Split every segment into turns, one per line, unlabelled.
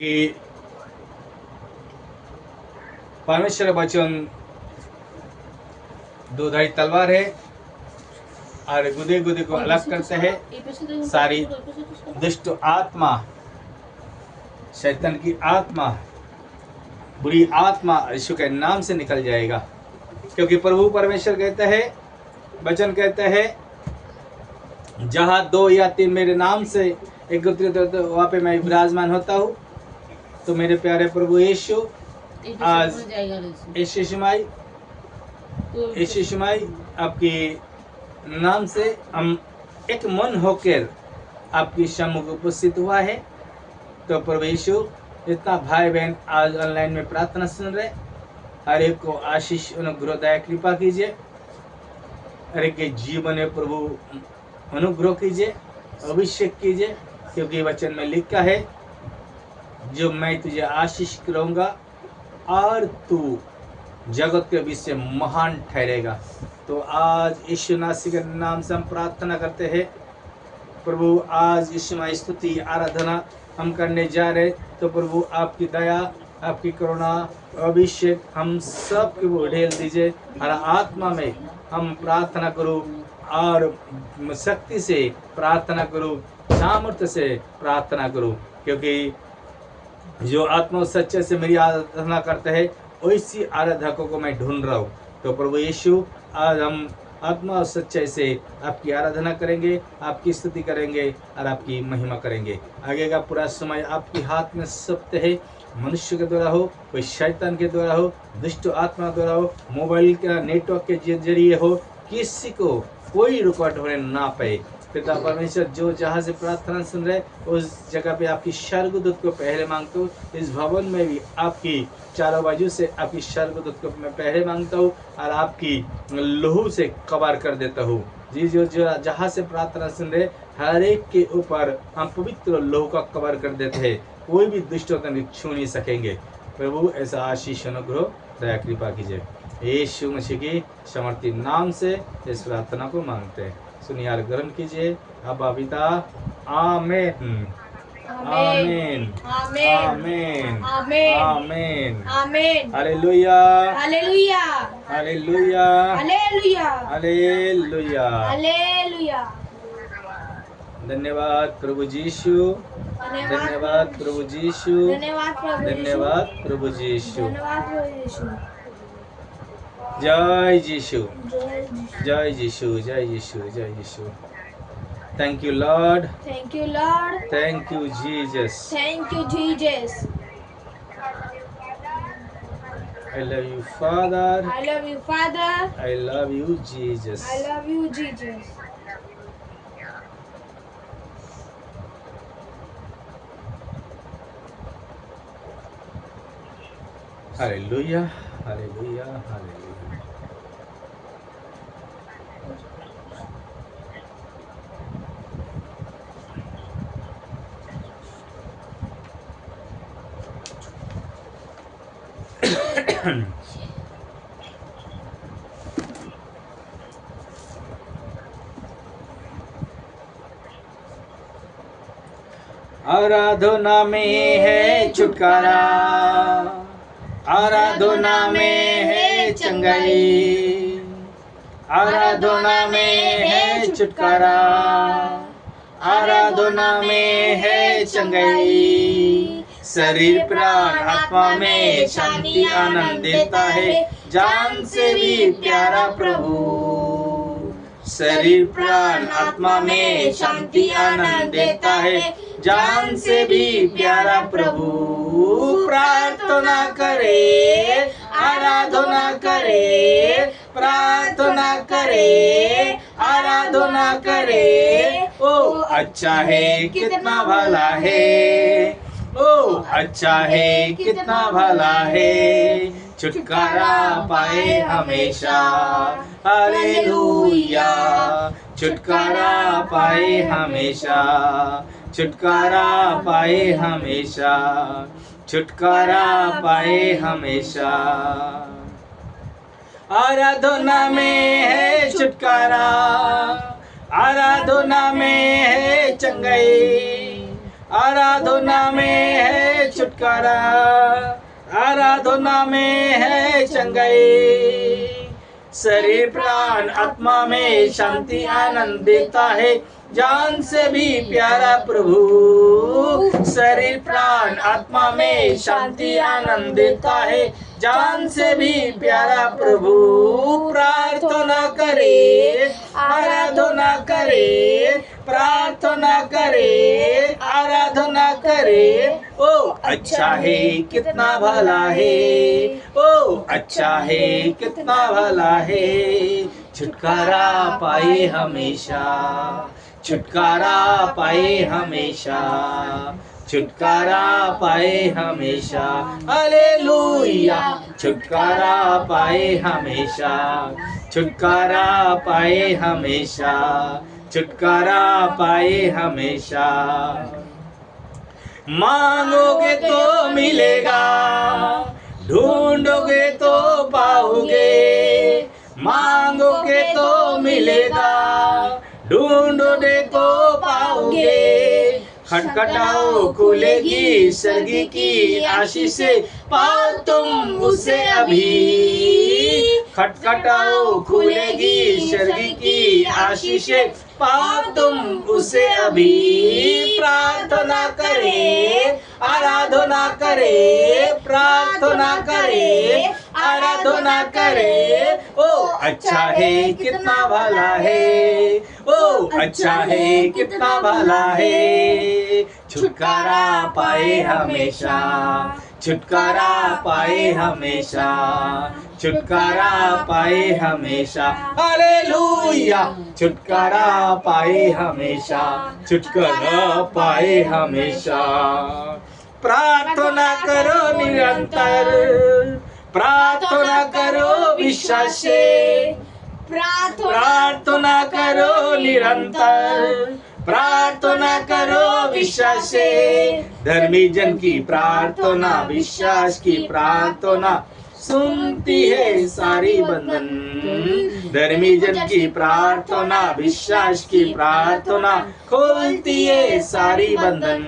कि परमेश्वर का वचन दोधारी तलवार है और गुदे गुदे को अलग करते हैं। सारी दुष्ट आत्मा, शैतान की आत्मा, बुरी आत्मा यीशु के नाम से निकल जाएगा, क्योंकि प्रभु परमेश्वर कहता है, वचन कहता है, जहाँ 2 या 3 मेरे नाम से एकत्रित होते वहाँ पे मैं विराजमान होता हूँ। तो मेरे प्यारे प्रभु यीशु, आज यीशु माई आपके नाम से हम एक मन होकर आपकी सम्मुख उपस्थित हुआ है। तो प्रभु यीशु, इतना भाई बहन आज ऑनलाइन में प्रार्थना सुन रहे, हर एक को आशीष अनुग्रह दया कृपा कीजिए, हर एक के जीवन में प्रभु अनुग्रह कीजिए, अभिषेक कीजिए, क्योंकि वचन में लिखा है, जो मैं तुझे आशीष करूंगा और तू जगत के बीच से महान ठहरेगा। तो आज यीशु नासी के नाम से हम प्रार्थना करते हैं। प्रभु, आज यीशु में स्तुति आराधना हम करने जा रहे, तो प्रभु आपकी दया, आपकी करुणा, अभिषेक हम सब को ढेल दीजिए। हर आत्मा में हम प्रार्थना करूं और शक्ति से प्रार्थना करूं, सामर्थ्य से प्रार्थना करूं, क्योंकि जो आत्मा सच्चे से मेरी आराधना करते हैं वैसी आराधकों को मैं ढूंढ रहा हूँ। तो प्रभु यीशु, आज हम आत्मा और सच्चाई से आपकी आराधना करेंगे, आपकी स्तुति करेंगे और आपकी महिमा करेंगे। आगे का पूरा समय आपके हाथ में सत्य है। मनुष्य के द्वारा हो, कोई शैतान के द्वारा हो, दुष्ट आत्मा द्वारा हो, मोबाइल के नेटवर्क के जरिए हो, किसी को कोई रुकावट होने ना पाए। पिता परमेश्वर, जो जहाँ से प्रार्थना सुन रहे उस जगह पे आपकी स्वर्गदूत को पहले मांगता हूँ। इस भवन में भी आपकी चारों बाजू से आपकी स्वर्गदूत को मैं पहले मांगता हूँ और आपकी लहू से कवर कर देता हूँ। जी, जो जहाँ से प्रार्थना सुन रहे हर एक के ऊपर हम पवित्र लहू का कवर कर देते हैं, कोई भी दुष्ट छू नहीं सकेंगे। प्रभु, ऐसा आशीष अनुग्रह दया कृपा कीजिए। यीशु मसीह की समर्थी नाम से इस प्रार्थना को मांगते हैं। सुनिए, ग्रहण कीजिए। अब्बा पिता, आमीन आमीन आमीन आमीन आमीन। हालेलुया
हालेलुया
हालेलुया
हालेलुया
हालेलुया
हालेलुया।
धन्यवाद प्रभु यीशु, धन्यवाद प्रभु यीशु, धन्यवाद प्रभु यीशु। जय यीशु, जय यीशु, जय यीशु, जय यीशु। Thank you, Lord.
Thank you, Lord.
Thank you, Jesus.
Thank you, Jesus.
I love you, Father.
I love you, Father.
I love you, Jesus.
I love you, Jesus.
Hallelujah, hallelujah, hallelujah. आराधना में है छुटकारा, आराधना में है चंगाई, आराधना में है छुटकारा, आराधना में है चंगाई। शरीर प्राण आत्मा में शांति आनंद देता है, जान से भी प्यारा प्रभु। शरीर प्राण आत्मा में शांति आनंद देता है, जान से भी प्यारा प्रभु। प्रार्थना करे, आराधना करे, प्रार्थना करे, आराधना करे। ओ अच्छा है, कितना भला है, ओ अच्छा है, कितना भला है। छुटकारा पाए हमेशा, हालेलुया। छुटकारा पाए हमेशा, छुटकारा पाए हमेशा, छुटकारा पाए हमेशा। आराधना में है छुटकारा, आराधना में है चंगाई, आराधना में है छुटकारा, आराधना में है चंगाई। शरीर प्राण आत्मा में शांति आनंद देता है, जान से भी प्यारा प्रभु। शरीर प्राण आत्मा में शांति आनंद देता है, जान से भी प्यारा प्रभु। प्रार्थना करे, आराधना करे, प्रार्थना करे, आराधना करे। ओ अच्छा है कितना भला है, ओ अच्छा है कितना भला है। छुटकारा पाए हमेशा, छुटकारा पाए हमेशा, छुटकारा पाए हमेशा। हालेलुया। छुटकारा पाए हमेशा, छुटकारा पाए हमेशा, छुटकारा पाए हमेशा। मांगोगे तो मिलेगा, ढूंढोगे तो पाओगे। मांगोगे तो मिलेगा, ढूंढोगे तो पाओगे। खटखटाओ खुलेगी स्वर्ग की आशीष से, पाओ तुम उसे अभी। खटखटाओ खुलेगी स्वर्ग की आशीष से, पाओ तुम उसे अभी। प्रार्थना करे, आराधना करे, प्रार्थना करे, आराधना करे। ओ अच्छा है कितना भला है, ओ अच्छा है कितना भला है। छुटकारा पाए हमेशा, छुटकारा पाए हमेशा, छुटकारा पाए हमेशा। हालेलुया। छुटकारा पाए हमेशा, छुटकारा पाए हमेशा। प्रार्थना करो निरंतर, प्रार्थना करो विश्वास से। प्रार्थना करो निरंतर, प्रार्थना करो विश्वास से। धर्मी जन की प्रार्थना, विश्वास की प्रार्थना सुनती है सारी बंधन। धर्मी जन की प्रार्थना, विश्वास की प्रार्थना खोलती है सारी बंधन।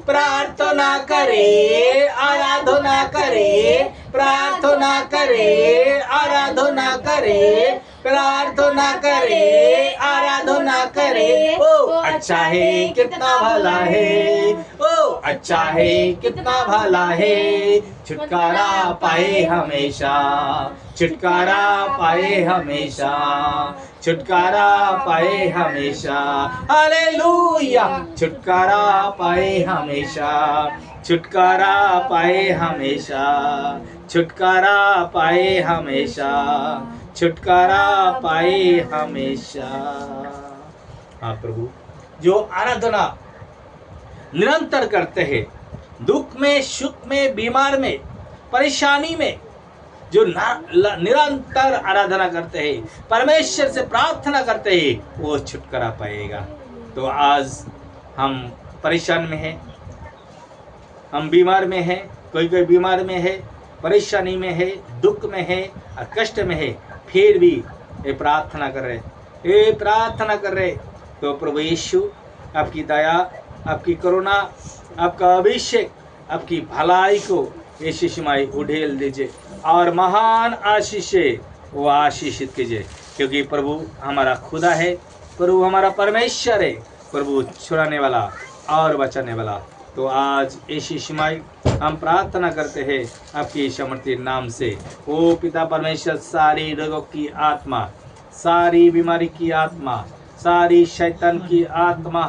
प्रार्थना करे, आराधना करे, प्रार्थना करे, आराधना करे, प्रार्थना करे, आराधना करे। ओ अच्छा है कितना भला है, ओ अच्छा है कितना भला है। छुटकारा पाए हमेशा, छुटकारा पाए हमेशा, छुटकारा पाए हमेशा। हालेलुया। छुटकारा पाए हमेशा, छुटकारा पाए हमेशा, छुटकारा पाए हमेशा, छुटकारा पाए हमेशा। हाँ प्रभु, जो आराधना निरंतर करते हैं, दुख में, सुख में, बीमार में, परेशानी में, जो निरंतर आराधना करते हैं, परमेश्वर से प्रार्थना करते हैं, वो छुटकारा पाएगा। तो आज हम परेशान में हैं, हम बीमार में हैं, कोई कोई बीमार में है, परेशानी में है, दुख में है और कष्ट में है, फिर भी ये प्रार्थना कर रहे, ये प्रार्थना कर रहे। तो प्रभु यीशु आपकी दया, आपकी करुणा, आपका अभिषेक, आपकी भलाई को यीशु माई उड़ेल दीजिए और महान आशीष से वो आशीषित कीजिए, क्योंकि प्रभु हमारा खुदा है, प्रभु हमारा परमेश्वर है, प्रभु छुड़ाने वाला और बचाने वाला। तो आज यीशु माई हम प्रार्थना करते हैं आपकी समर्थी नाम से। ओ पिता परमेश्वर, सारी रोगों की आत्मा, सारी बीमारी की आत्मा, सारी शैतान की आत्मा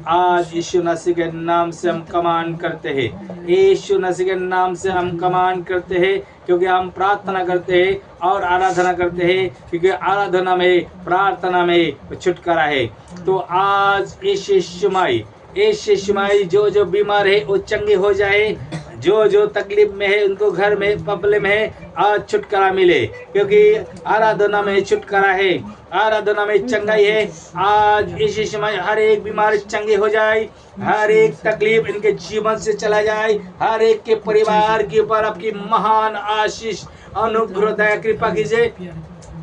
आज यीशु मसीह के नाम से हम कमांड करते हैं। यीशु मसीह के नाम से हम कमांड करते हैं, क्योंकि हम प्रार्थना करते हैं और आराधना करते हैं, क्योंकि आराधना में, प्रार्थना में छुटकारा है। तो आज यीशु माई जो जो बीमार है वो चंगे हो जाए, जो जो तकलीफ में है उनको घर में प्रॉब्लम है आज छुटकारा मिले, क्योंकि आराधना में छुटकारा है, आराधना में चंगाई है। आज इस समय हर एक बीमारी चंगे हो जाए, हर एक तकलीफ इनके जीवन से चला जाए, हर एक के परिवार के ऊपर आपकी महान आशीष, अनुग्रह, दया, कृपा कीजिए।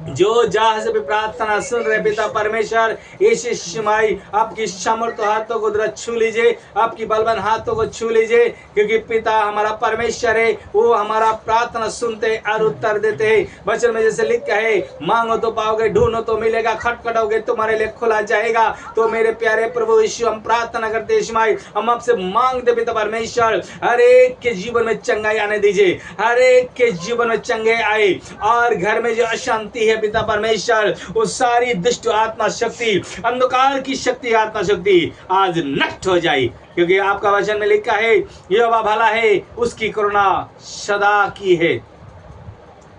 जो जहां से भी प्रार्थना सुन रहे पिता परमेश्वर, यीशु माई आपकी समर्थ हाथों को जरा छू लीजिए, आपकी बलवान हाथों को छू लीजिए, क्योंकि पिता हमारा परमेश्वर है, वो हमारा प्रार्थना सुनते और उत्तर देते हैं। वचन में जैसे लिखा है, मांगो तो पाओगे, ढूंढो तो मिलेगा, खटखटाओगे तुम्हारे लिए खुला जाएगा। तो मेरे प्यारे प्रभु यीशु, हम प्रार्थना करते हैं यीशु माई, हम आपसे मांगते पिता परमेश्वर, हर एक के जीवन में चंगाई आने दीजिए, हर एक के जीवन में चंगाई आए, और घर में जो अशांति है पिता परमेश्वर, वो सारी दुष्ट आत्मा शक्ति, अंधकार की शक्ति, आत्मा शक्ति आज नष्ट हो जाए, क्योंकि आपका वचन में लिखा है, यहोवा भला है, उसकी करुणा सदा की है।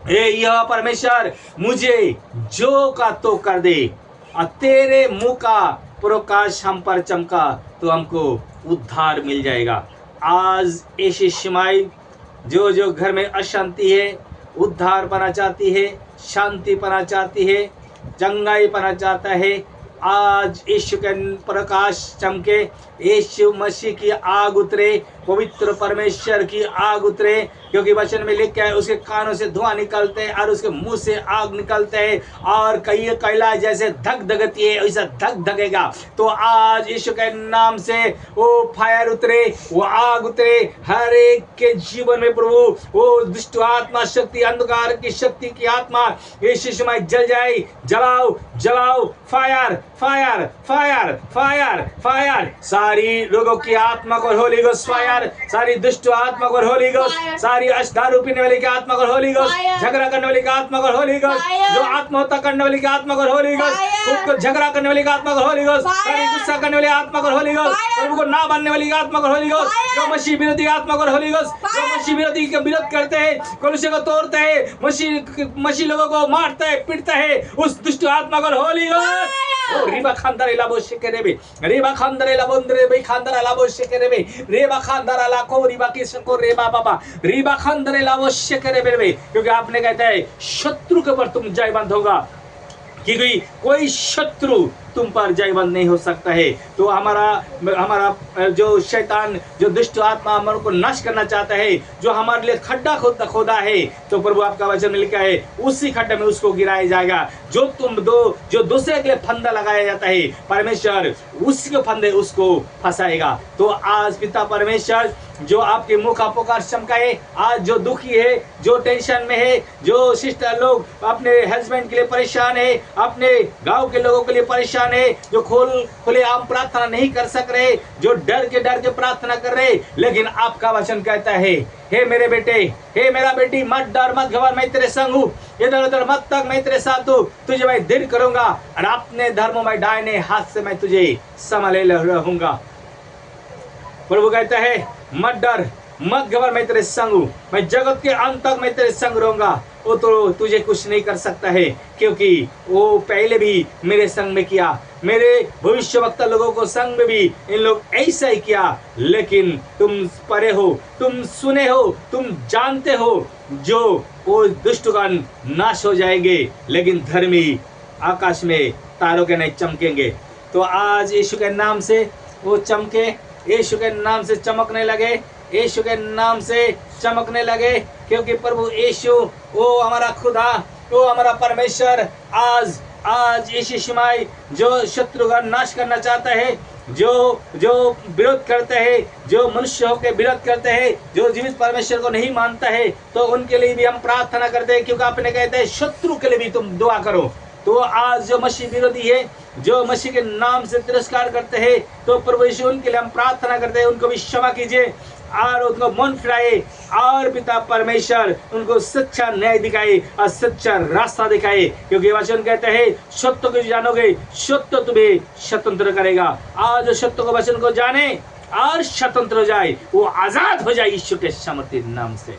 हे यहोवा परमेश्वर, मुझे जो का तो कर दे, और तेरे मुंह का प्रकाश हम पर चमका, तो हमको उद्धार मिल जाएगा। आज यीशु माई, जो जो घर में अशांति है, उद्धार पाना चाहती है, शांति पाना चाहती है, चंगाई पाना चाहता है, आज यीशु के प्रकाश चमके, यीशु मसीह की आग उतरे, पवित्र परमेश्वर की आग उतरे, क्योंकि वचन में लिखा है, उसके कानों से धुआं निकलते हैं और उसके मुंह से आग निकलते हैं, और कई कैला जैसे धक धकती है वैसा धक धकेगा। तो आज यीशु के नाम से वो फायर उतरे, वो आग उतरे हर एक के जीवन में प्रभु, वो दुष्ट आत्मा शक्ति, अंधकार की शक्ति की आत्मा यीशु में जल जाए। जलाओ जलाओ, fire fire fire fire fire, सारी रोगों की आत्मा को होली गोस्ट फायर, सारी दुष्ट आत्मा को होली गोस्ट, सारी दारू पीने वाली की आत्मा को होली गोस्ट, झगड़ा करने वाली की आत्मा को होली गोस्ट, जो आत्महत्या करने वाली की आत्मा को होली गोस्ट, खुद को झगड़ा करने वाली की आत्मा को होली गोस्ट, सारी गुस्सा करने वाली आत्मा को होली गोस्ट, प्रभु को ना मानने वाली आत्मा को होली गोस्ट, जो मसीह विरोधी आत्मा को होली गोस्ट, जो मसीह विरोधी के विरोध करते हैं, कलीसिया को तोड़ते हैं, मसीह लोगों को मारता है, पीटता है, उस दुष्ट आत्मा को होली गोस्ट। रिबा खानदार लाबो शेकेरेबे, रिबा खानदार लाबोंद्रे बे खानदार लाबो शेकेरेबे, रिबा खानदार लाको रिबा किसन को रेबा बाबा, रिबा खानदार लाबो शेकेरेबे, क्योंकि आपने कहता है शत्रु के ऊपर तुम जयवंत होगा, क्योंकि कोई शत्रु तुम पर जयवंत नहीं हो सकता है। तो हमारा जो शैतान, जो दुष्ट आत्मा हमारे को नाश करना चाहता है, जो हमारे लिए खड्डा खोदा है, तो प्रभु आपका वचन में लिखा है, उसी खड्डे में उसको गिराया जाएगा। जो दूसरे के लिए फंदा लगाया जाता है, परमेश्वर उसके फंदे उसको फंसाएगा। तो आज पिता परमेश्वर, जो आपके मुख का पुकार चमकाए, आज जो दुखी है, जो टेंशन में है, जो सिस्टर लोग अपने हस्बैंड के लिए परेशान है, अपने गांव के लोगों के लिए परेशान है, जो खुले आम प्रार्थना नहीं कर सक रहे, जो डर के प्रार्थना कर रहे, लेकिन आपका वचन कहता है, हे मेरे बेटे, हे मेरा बेटी, मत डर मत घबरा, मैं तेरे संग हूँ, इधर उधर मत तक, मैं तेरे साथ हूँ, तुझे मैं दृढ़ करूंगा, और अपने धर्मों में दाहिने हाथ से मैं तुझे संभाले रहूंगा। प्रभु कहता है, मत डर मत घबर, मैं तेरे संग हूँ, मैं जगत के अंत तक मैं तेरे संग रहूंगा। वो तो तुझे कुछ नहीं कर सकता है, क्योंकि वो पहले भी मेरे संग में किया, मेरे भविष्यवक्ता लोगों को संग में भी इन लोग ऐसा ही किया। लेकिन तुम परे हो, तुम सुने हो, तुम जानते हो, जो वो दुष्टगण नाश हो जाएंगे, लेकिन धर्मी आकाश में तारों के नहीं चमकेंगे। तो आज यीशु के नाम से वो चमके, यीशु के नाम से चमकने लगे, यीशु के नाम से चमकने लगे, क्योंकि प्रभु यीशु वो हमारा खुदा, वो हमारा परमेश्वर आज यीशु माई जो शत्रु का नाश करना चाहता है, जो विरोध करते हैं, जो मनुष्य होकर विरोध करते हैं, जो जीवित परमेश्वर को नहीं मानता है, तो उनके लिए भी हम प्रार्थना करते हैं, क्योंकि आपने कहते हैं शत्रु के लिए भी तुम दुआ करो। तो आज जो मसीह विरोधी है, जो मसीह के नाम से तिरस्कार करते हैं, तो प्रभु यीशु उनके लिए हम प्रार्थना करते हैं, उनको भी क्षमा कीजिए और उनको मन फिराए, और पिता परमेश्वर उनको सच्चा न्याय दिखाए और सच्चा रास्ता दिखाए, क्योंकि वचन कहते हैं सत्य को जानोगे, सत्य तुम्हें स्वतंत्र करेगा। आज सत्य को वचन को जाने और स्वतंत्र हो जाए, वो आजाद हो जाए यीशु के सामर्थ्य नाम से।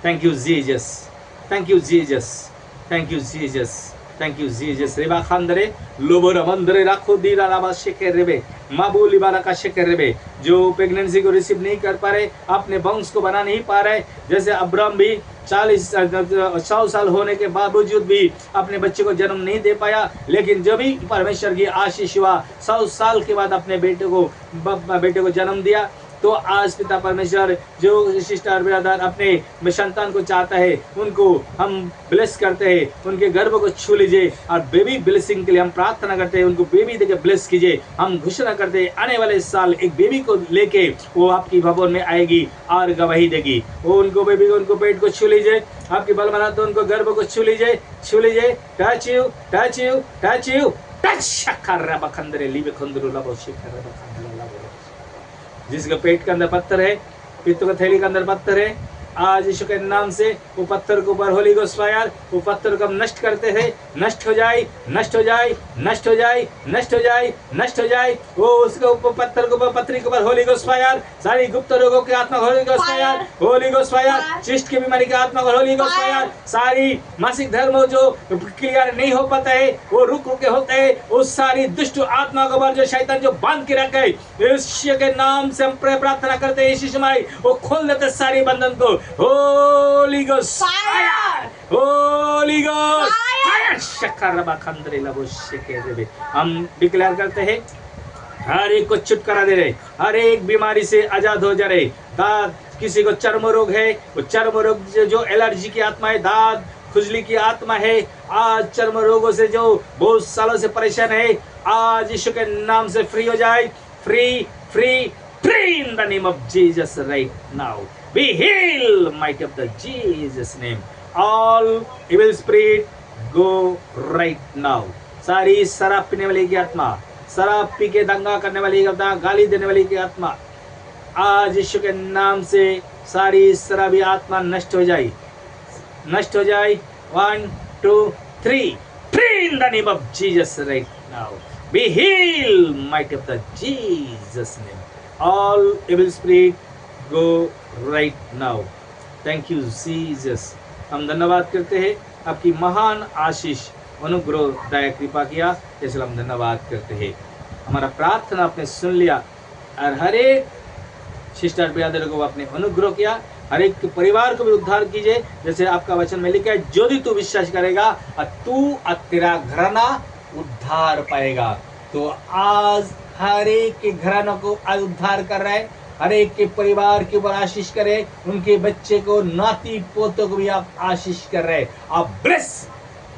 Thank you Jesus, thank you Jesus, thank you Jesus, thank you Jesus. रेबा खांदरे लोबो रमंदरे राखो दीरा लाबा शेके रेबे माबू लिबारा का शेके रेबे, जो प्रेगनेंसी को रिसीव नहीं कर पा रहे, अपने वंश को बना नहीं पा रहे, जैसे अब्राहम भी 100 साल होने के बावजूद भी अपने बच्चे को जन्म नहीं दे पाया, लेकिन जब भी परमेश्वर की आशीष हुआ, 100 साल के बाद अपने बेटे को जन्म दिया। तो आज पिता परमेश्वर जो सिस्टर ब्रदर अपने संतान को चाहता है उनको हम ब्लेस करते हैं, उनके गर्भ को छू लीजिए और बेबी ब्लेसिंग के लिए हम प्रार्थना करते हैं, उनको बेबी देके ब्लेस कीजिए। हम घोषणा करते हैं आने वाले साल एक बेबी को लेके वो आपकी भवन में आएगी और गवाही देगी। वो उनको बेबी को उनको पेट को छू लीजिए, आपकी बल बना तो उनको गर्भ को छू लीजिए, छू लीजिए। Touch you touch you touch you touch शक्कर बखंदरे लीबे खंदरू लबो शिखर बखंदरे लबो। जिसका पेट के अंदर पत्थर है, पित्त का थैली के अंदर पत्थर है, आज यीशु के नाम से वो पत्थर के ऊपर होली गोस्ट फायर, वो पत्थर को हम नष्ट करते हैं, नष्ट हो जाए, नष्ट हो जाए, नष्ट हो जाए, नष्ट हो जाए, नष्ट हो जाए। वो उसके ऊपर पत्थर के ऊपर पत्थरी के ऊपर होली गोस्ट फायर, सारी गुप्त रोगों की आत्मा holy ghost fire, holy ghost fire, चिस्ट की बीमारी की आत्मा को होली गोस्ट फायर, सारी मासिक धर्म जो क्लियर नहीं हो पाता है वो रुक रुके होते हैं, उस सारी दुष्ट आत्मा को ऊपर जो शैतान जो बांध के रखे यीशु के नाम से हम प्रार्थना करते हैं, यीशु समय वो खोल देते सारी बंधन को। Holy Ghost fire, Holy Ghost fire, शक्कर खंदरे लबो शेके। हम डिक्लेयर करते हैं हर एक को छुटकारा दे रहे, हर एक बीमारी से आजाद हो जा रहे। दांत किसी को चर्म रोग है, वो चर्म रोग जो एलर्जी की आत्मा है, दांत खुजली की आत्मा है, आज चर्म रोगों से जो बहुत सालों से परेशान है, आज यीशु के नाम से फ्री हो जाए। Free free free in the name of Jesus right now. Be healed, mighty of the Jesus name. All evil spirit go right now. सारी शराब पीने वाली की आत्मा, शराब पी के दंगा करने वाली आत्मा, गाली देने वाली की आत्मा, आज यीशु के नाम से सारी शराबी आत्मा नष्ट हो जाए, नष्ट हो जाए। 1 2 3 free in the name of Jesus right now. Be healed, mighty of the Jesus name. All evil spirit go right now. Thank you Jesus. हम धन्यवाद करते हैं आपकी महान आशीष अनुग्रह दया कृपा किया, इसलिए हम धन्यवाद करते हैं। हमारा प्रार्थना आपने सुन लिया और हर एक सिस्टर ब्रदर को आपने अनुग्रह किया, हर एक परिवार को भी उद्धार कीजिए। जैसे आपका वचन में लिखा है, जो भी तू विश्वास करेगा और तू और तेरा घराना उद्धार पाएगा। तो आज हर एक के घराना को आज उद्धार कर रहा है, हर एक के परिवार के ऊपर आशीष करे, उनके बच्चे को नाती पोतों को भी आप आशीष कर रहे, आप ब्लेस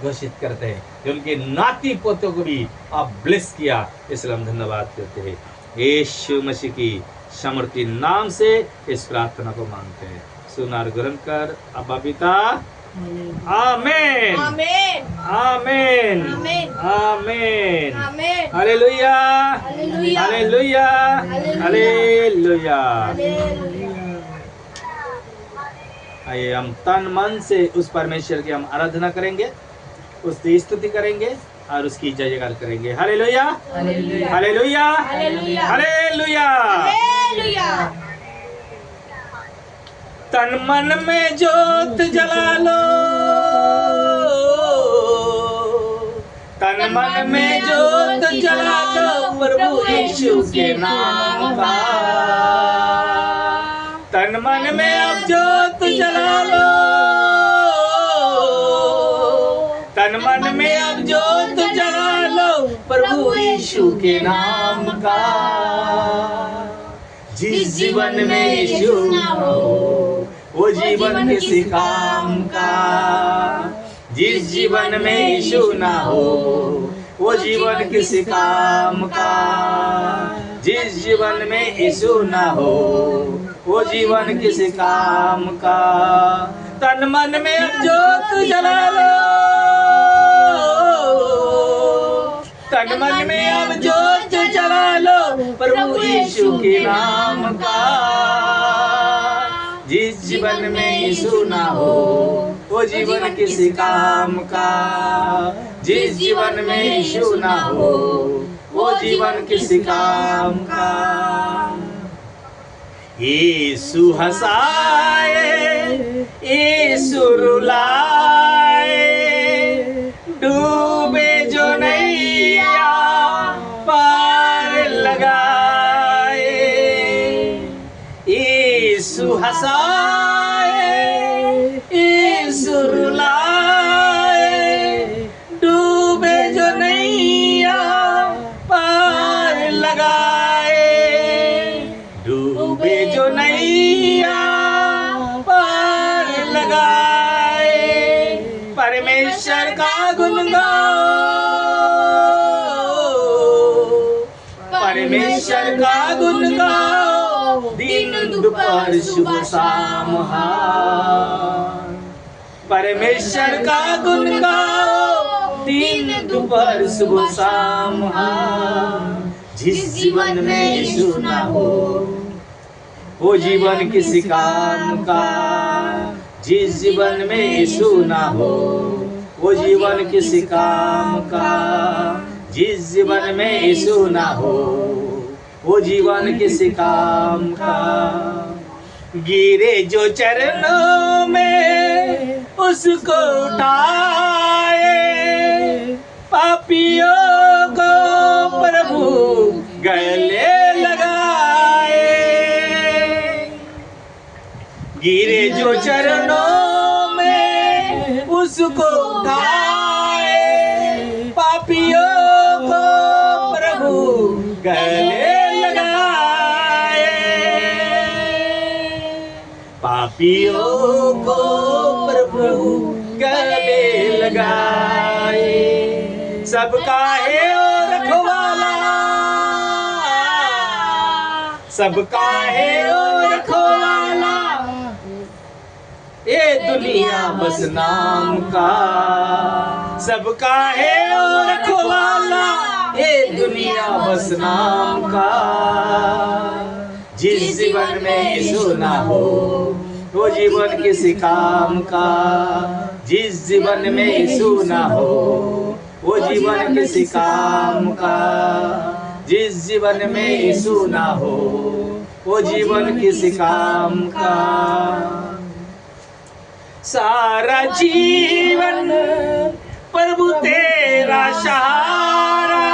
घोषित करते हैं, उनके नाती पोतों को भी आप ब्लेस किया, इसलिए हम धन्यवाद करते हैं। यीशु मसीह की समर्थी नाम से इस प्रार्थना को मांगते हैं, सुनार ग्रहण कर अब्बा पिता। आमेन
Amen.
आमेन
Amen.
आमेन
Amen.
Hallelujah
Hallelujah.
Hallelujah hallelujah. आइए हम तन मन से उस परमेश्वर की हम आराधना करेंगे, उसकी स्तुति करेंगे और उसकी जय जयकार करेंगे। Hallelujah
Hallelujah.
Hallelujah
Hallelujah.
Hallelujah.
Hallelujah.
तन मन में जोत जला लो, तन मन में जोत जला लो प्रभु यीशु के नाम का। तन मन में अब जोत जला लो, तन मन में अब जोत जला लो प्रभु यीशु के नाम का। जिस जीवन में यीशु ना हो वो जीवन किसी काम का, जिस जीवन में यीशु ना हो वो जीवन किसी काम का, जिस जीवन में यीशु ना हो वो जीवन किसी काम का। तन मन में अब जोत जला लो, तन मन में अब जोत जला लो प्रभु यीशु के नाम का। जिस जीवन में यीशु ना हो वो जीवन किसी काम का, जिस जीवन में यीशु ना हो वो जीवन किसी काम का। यीशु हंसाए, यीशु रुलाए, डूबे जो नैया पार लगाए। यीशु हंसाए, यीशु रुलाए, डूबे जो नैया पार लगाए। डूबे परमेश्वर का गुण गाओ, परमेश्वर का गुण गाओ, दिन दोपहर सुबह शाम। परमेश्वर का गुण गाओ, दिन दोपहर सुबह शाम। जिस जीवन में यीशु ना हो, वो जीवन किसी काम का। जिस जीवन में यीशु ना हो, वो जीवन किसी काम का। जिस जीवन में यीशु ना हो, वो जीवन किसी काम का। गिरे जो चरणों में उसको उठाए, पापियों को प्रभु गले लगाए। गिरे जो चरणों में उसको उठाए, पापियों को प्रभु गले लगाए। पापियों को प्रभु गले लगाए। सबका है ओ रखवाला, सबका है ओ रखवाला, ये दुनिया बस नाम का। सबका है ओ रखवाला, ये दुनिया बस नाम का। जिस जीवन में यीशु ना हो, वो जीवन किसी काम का। जिस जीवन में यीशु ना हो, वो जीवन किसी काम का। जिस जीवन में यीशु ना हो, वो जीवन किसी काम का। सारा जीवन प्रभु तेरा सहारा,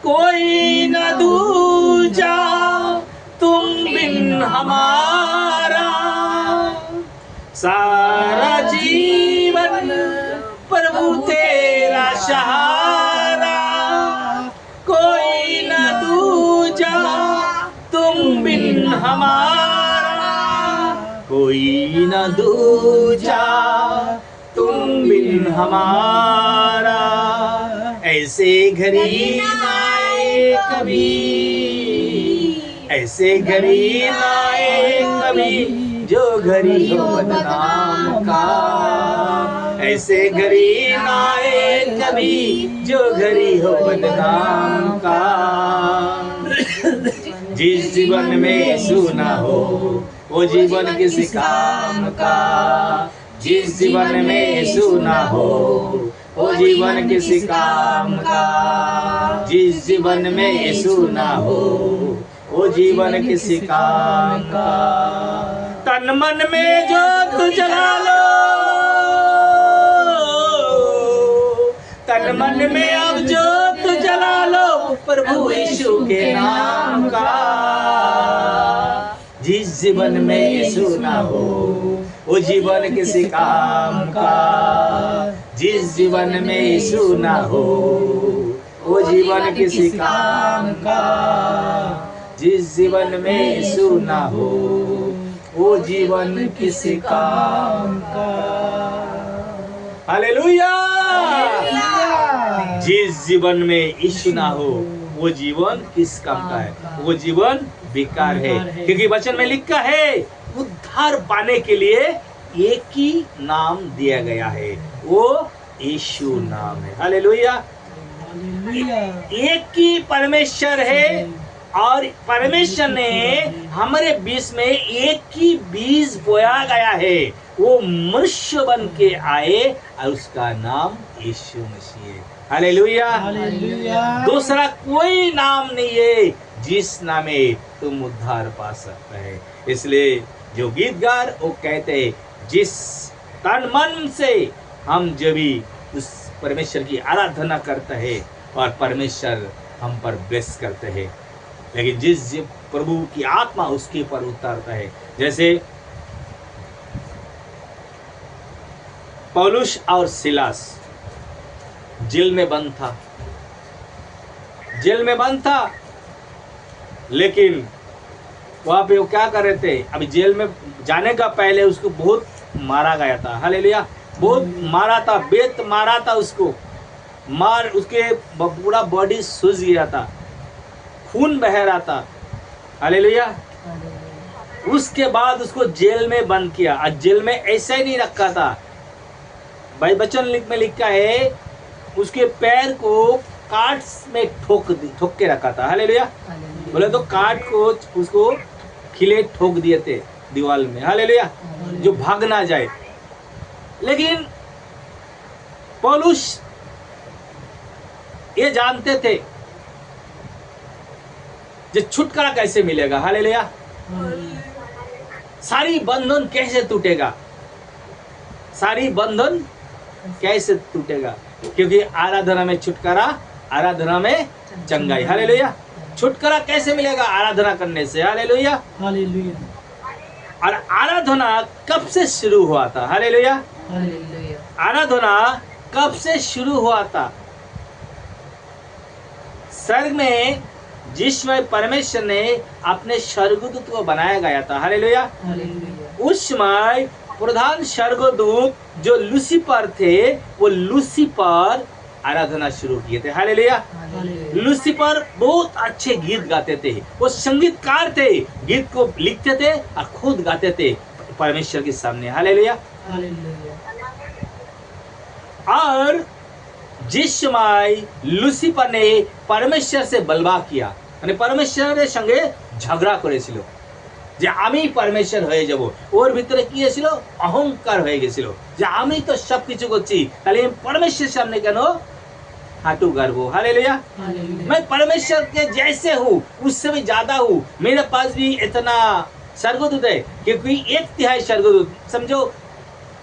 कोई न दूजा तुम बिन हमारा। सारा जीवन प्रभु तेरा सहारा, कोई न दूजा तुम बिन हमारा। कोई न दूजा तुम बिन हमारा। ऐसे घड़ी आए कभी, ऐसे घड़ी आए कभी, जो घड़ी हो बदनाम का। ऐसे घड़ी आए कभी, जो घड़ी हो बदनाम का। जिस जीवन में यीशु ना हो, वो जीवन किसी काम का। जिस जीवन में यीशु ना हो, वो जीवन किसी काम का। जिस जीवन में यीशु ना हो, वो जीवन किसी काम का। तन मन में जोत जला लो, तन मन में अब जोत जला लो, प्रभु यीशु के नाम का। जिस जीवन में यीशु ना हो, वो जीवन किसी काम का। जिस जीवन में यीशु ना हो, वो जीवन किसी काम का। जिस जीवन में यीशु ना हो, वो जीवन किसी काम का। हालेलुया। जिस जीवन में यीशु ना हो, वो जीवन किस काम का है? वो जीवन बेकार है, क्योंकि वचन में लिखा है उद्धार पाने के लिए एक ही नाम दिया गया है, वो यीशु नाम है। हालेलुया। एक ही परमेश्वर है और परमेश्वर ने हमारे बीच में एक ही बीज बोया गया है, वो मनुष्य बन के आए और उसका नाम यीशु मसीह है। हालेलुया। दूसरा कोई नाम नहीं है जिस नाम में तुम उद्धार पा सकते हैं। इसलिए जो गीतकार वो कहते हैं, जिस तन मन से हम जब भी उस परमेश्वर की आराधना करते हैं और परमेश्वर हम पर ब्लेस करते हैं, लेकिन जिस प्रभु की आत्मा उसके ऊपर उतरता है, जैसे पौलुस और सिलास जेल में बंद था, जेल में बंद था, लेकिन वहां पे वो क्या कर रहे थे? अभी जेल में जाने का पहले उसको बहुत मारा गया था। हालेलुया। बहुत मारा था, बेत मारा था उसको, मार उसके पूरा बॉडी सूज गया था, खून बह रहा था। हालेलुया। उसके बाद उसको जेल में बंद किया, और जेल में ऐसा ही नहीं रखा था। भाई वचन में लिखा है उसके पैर को काट में ठोक के रखा था। हालेलुया। बोले तो काट को उसको खिले ठोक दिए थे दीवार में। हालेलुया। जो भाग ना जाए। लेकिन पौलुस ये जानते थे जो छुटकारा कैसे मिलेगा। हालेलुया। सारी बंधन कैसे टूटेगा, सारी बंधन कैसे टूटेगा, क्योंकि आराधना में छुटकारा, आराधना में चंगाई। हालेलुया। छुटकारा कैसे मिलेगा? आराधना करने से। हालेलुया। हालेलुया। और आराधना कब से शुरू हुआ था? हालेलुया। हालेलुया। आराधना कब से शुरू हुआ था? स्वर्ग में जिसमें परमेश्वर ने अपने स्वर्गदूत को बनाया गया था। हालेलुया। उस समय प्रधान स्वर्गदूत जो लूसीफर थे, वो लूसीफर आराधना शुरू किए थे। हालेलुया। लूसीफर बहुत अच्छे गीत गाते थे, वो संगीतकार थे, गीत को लिखते थे और खुद गाते थे परमेश्वर के सामने। हालेलुया। और जिस समय लूसीफर ने परमेश्वर से बलवा किया, মানে परमेश्वरेর সঙ্গে ঝগড়া করেছিল যে আমি পরমেশ্বর হয়ে যাব, ওর ভিতরে কি হয়েছিল? অহংকার হয়ে গেছিল যে আমি তো সবকিছু করছি, তাহলে আমি পরমেশ্বরের সামনে কেন हाथू गर्व। हालेलुया। मैं परमेश्वर के जैसे हूँ, उससे भी ज्यादा हूँ, मेरे पास भी इतना स्वर्गदूत है, क्योंकि 1/3 स्वर्गदूत, समझो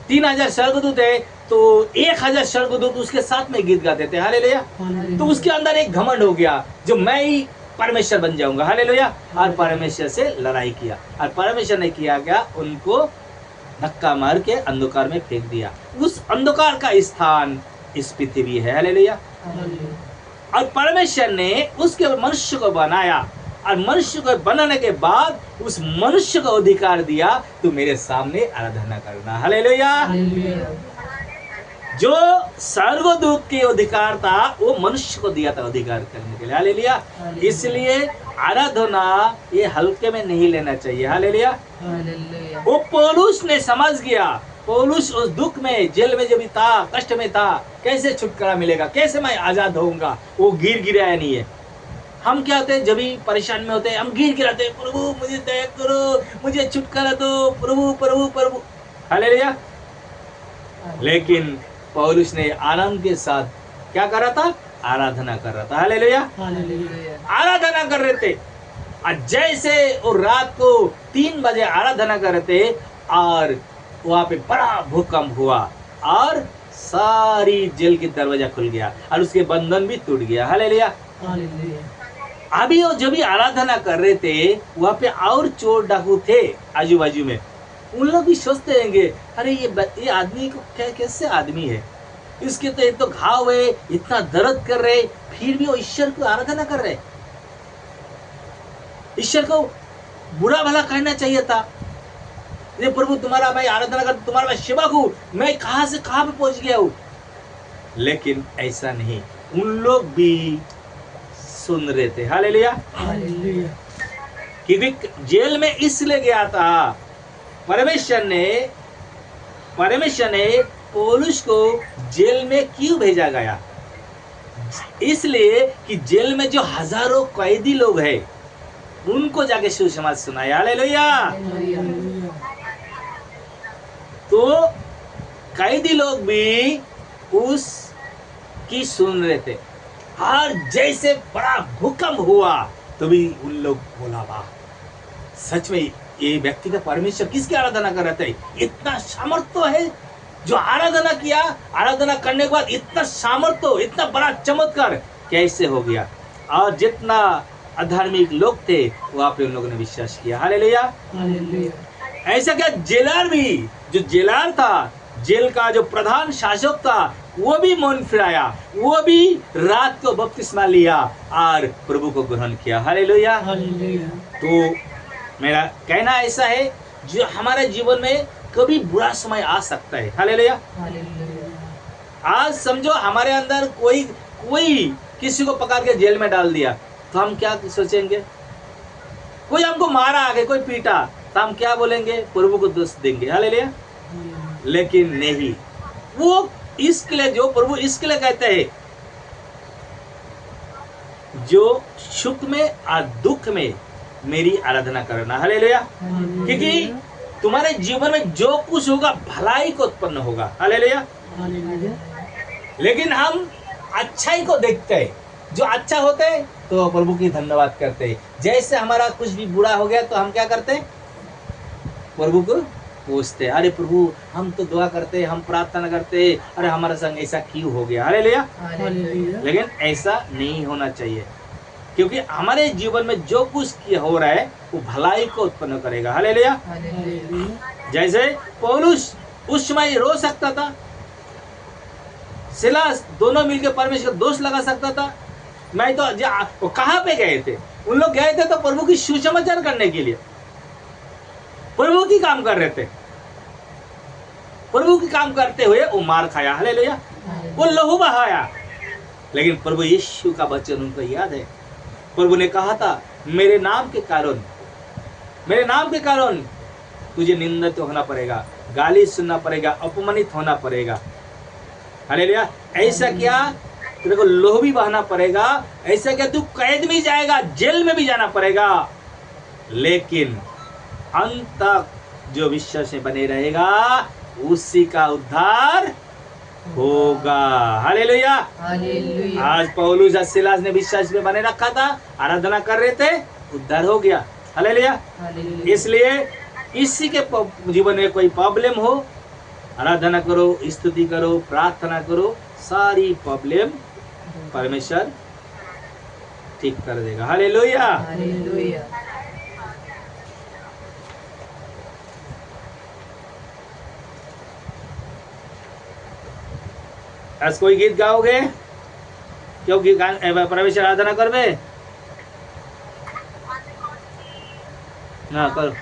3000 स्वर्गदूत है तो 1000 स्वर्गदूत उसके साथ में गीत गाते थे। हालेलुया। तो उसके अंदर एक घमंड हो गया जो मैं ही परमेश्वर बन जाऊंगा। हालेलुया। और परमेश्वर से लड़ाई किया, और परमेश्वर ने किया क्या? उनको धक्का मार के अंधकार में फेंक दिया। उस अंधकार का स्थान इस पृथ्वी है। हालेलुया। और परमेश्वर ने उसके मनुष्य को बनाया, और मनुष्य को बनाने के बाद उस मनुष्य को अधिकार दिया तो मेरे सामने आराधना करना। हालेलुया। जो स्वर्गदूत के अधिकार था वो मनुष्य को दिया था अधिकार करने के लिए। हालेलुया। इसलिए आराधना ये हल्के में नहीं लेना चाहिए। हालेलुया। वो पौलुस ने समझ गया, पौलुस उस दुख में, जेल में जब था, कष्ट में था, कैसे छुटकारा मिलेगा, कैसे मैं आजाद होऊंगा। वो गिर गिराया नहीं है। हम क्या होते हैं, जब भी परेशान में होते हैं हम गिर गिराते हैं, प्रभु मुझे दया करो, मुझे छुटकारा दो, प्रभु प्रभु प्रभु। हालेलुया। लेकिन पौलुस ने आनंद के साथ क्या कर रहा था? आराधना कर रहा था। हालेलुया। आराधना कर रहे थे, और जैसे वो रात को 3 बजे आराधना कर रहे थे, और वहां पे बड़ा भूकंप हुआ और सारी जेल की दरवाजा खुल गया और उसके बंधन भी टूट गया। हालेलुया। अभी वो जब भी आराधना कर रहे थे, वहां पे और चोर डाकू थे आजू बाजू में। उन लोग भी सोचते रहेंगे, अरे ये आदमी को कैसे आदमी है, इसके तो एक तो घाव है, इतना दर्द कर रहे, फिर भी वो ईश्वर को आराधना कर रहे। ईश्वर को बुरा भला कहना चाहिए था, ये प्रभु तुम्हारा मैं आराधना कर, तुम्हारा मैं सेवक हूँ, मैं कहां से कहां पे पहुंच गया हूँ। लेकिन ऐसा नहीं, उन लोग भी सुन रहे थे। हालेलुया। क्योंकि जेल में इसलिए गया था, परमेश्वर ने पौलुस को जेल में क्यों भेजा गया? इसलिए कि जेल में जो हजारों कैदी लोग हैं उनको जाके सुसमाचार सुनाया। हालेलुया। तो कैदी लोग भी उसकी सुन रहे थे, और जैसे बड़ा भूकंप हुआ तो भी उन लोग बोला, वाह, सच में ये व्यक्ति का परमेश्वर किसकी आराधना कर रहा था? इतना सामर्थ्य है जो आराधना किया, आराधना करने के बाद इतना सामर्थ्य, इतना बड़ा चमत्कार कैसे हो गया? और जितना अधार्मिक लोग थे वहां पे उन लोगों ने विश्वास किया। हालेलुया। ऐसा क्या जेलर भी, जो जेलर था, जेल का जो प्रधान शासक था, वो भी मन फिराया, वो भी रात को बपतिस्मा लिया और प्रभु को ग्रहण किया। हालेलुया। तो मेरा कहना ऐसा है, जो हमारे जीवन में कभी बुरा समय आ सकता है। हालेलुया। आज समझो हमारे अंदर कोई कोई किसी को पकड़ के जेल में डाल दिया तो हम क्या सोचेंगे? कोई हमको मारा आगे, कोई पीटा तो हम क्या बोलेंगे? प्रभु को दोष देंगे। हालेलुया। लेकिन नहीं, वो इसके लिए, जो प्रभु इसके लिए कहते हैं, जो सुख में और दुख में मेरी आराधना करना। हालेलुया। क्योंकि तुम्हारे जीवन में जो कुछ होगा भलाई को उत्पन्न होगा। हालेलुया। लेकिन हम अच्छाई को देखते हैं, जो अच्छा होते हैं तो प्रभु की धन्यवाद करते हैं। जैसे हमारा कुछ भी बुरा हो गया तो हम क्या करते हैं? प्रभु को पूछते हैं, अरे प्रभु हम तो दुआ करते हैं, हम प्रार्थना करते हैं, अरे हमारे संग ऐसा क्यों हो गया? हालेलुया। लेकिन ऐसा नहीं होना चाहिए, क्योंकि हमारे जीवन में जो कुछ हो रहा है वो भलाई को उत्पन्न करेगा। हालेलुया। जैसे पौलुस उस समय रो सकता था, सिलास दोनों मिलकर परमेश्वर दोष लगा सकता था। मैं तो वो कहाँ पे गए थे? उन लोग गए थे तो प्रभु की सुसमाचार करने के लिए, प्रभु की काम कर रहे थे। प्रभु की काम करते हुए वो मार खाया। हालेलुया। वो लहू बहाया, लेकिन प्रभु यीशु का वचन उनको याद है। प्रभु ने कहा था, मेरे नाम के कारण तुझे निंदित होना पड़ेगा, गाली सुनना पड़ेगा, अपमानित होना पड़ेगा। हालेलुया। ऐसा क्या तेरे को लोह भी बहाना पड़ेगा, ऐसा क्या तू कैद में जाएगा, जेल में भी जाना पड़ेगा, लेकिन अंत तक जो विश्वास में बने रहेगा उसी का उद्धार होगा। हालेलुया। आज पौलुस और सिलास ने विश्वास में बने रखा था, आराधना कर रहे थे, उद्धार हो गया। हालेलुया। इसलिए इसी के जीवन में कोई प्रॉब्लम हो, आराधना करो, स्तुति करो, प्रार्थना करो, सारी प्रॉब्लम परमेश्वर ठीक कर देगा। हालेलुया। आज कोई गीत गाओगे? क्योंकि परमेश्वर आराधना करबे ना करो।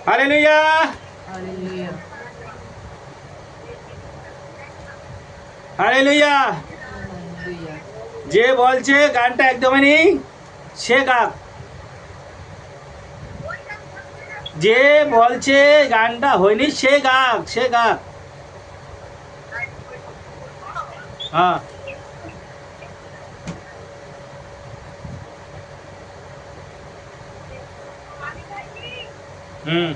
हालेलुया। हालेलुया। যে বলছে গানটা একদমই সে গাক, যে বলছে গানটা হয়নি সে গাক, সে গাক। হ্যাঁ হুম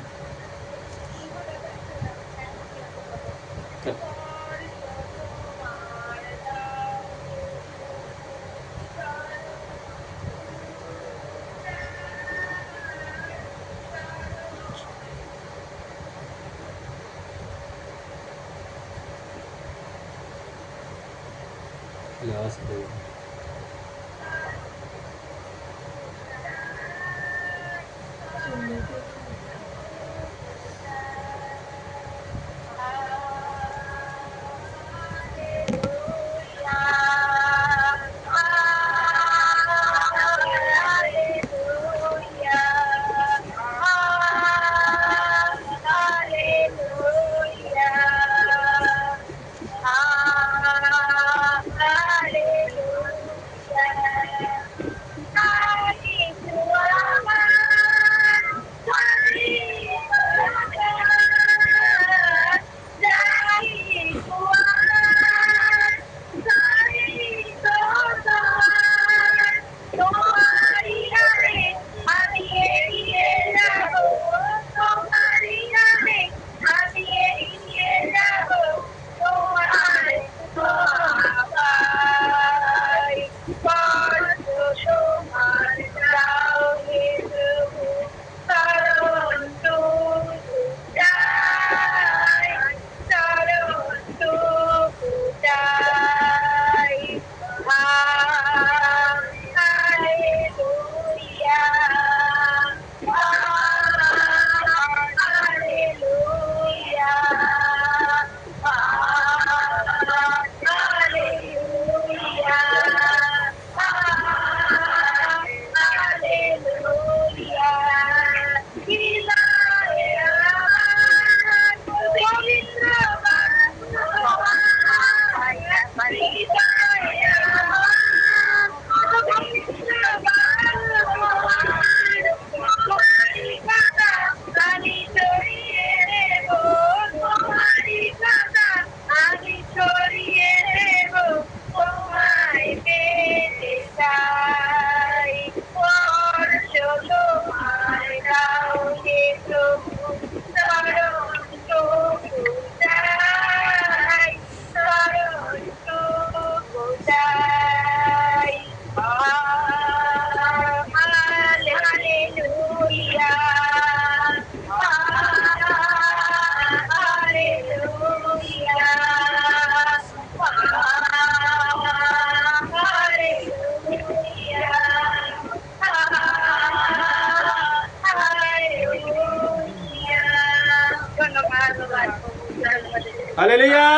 हालेलुया।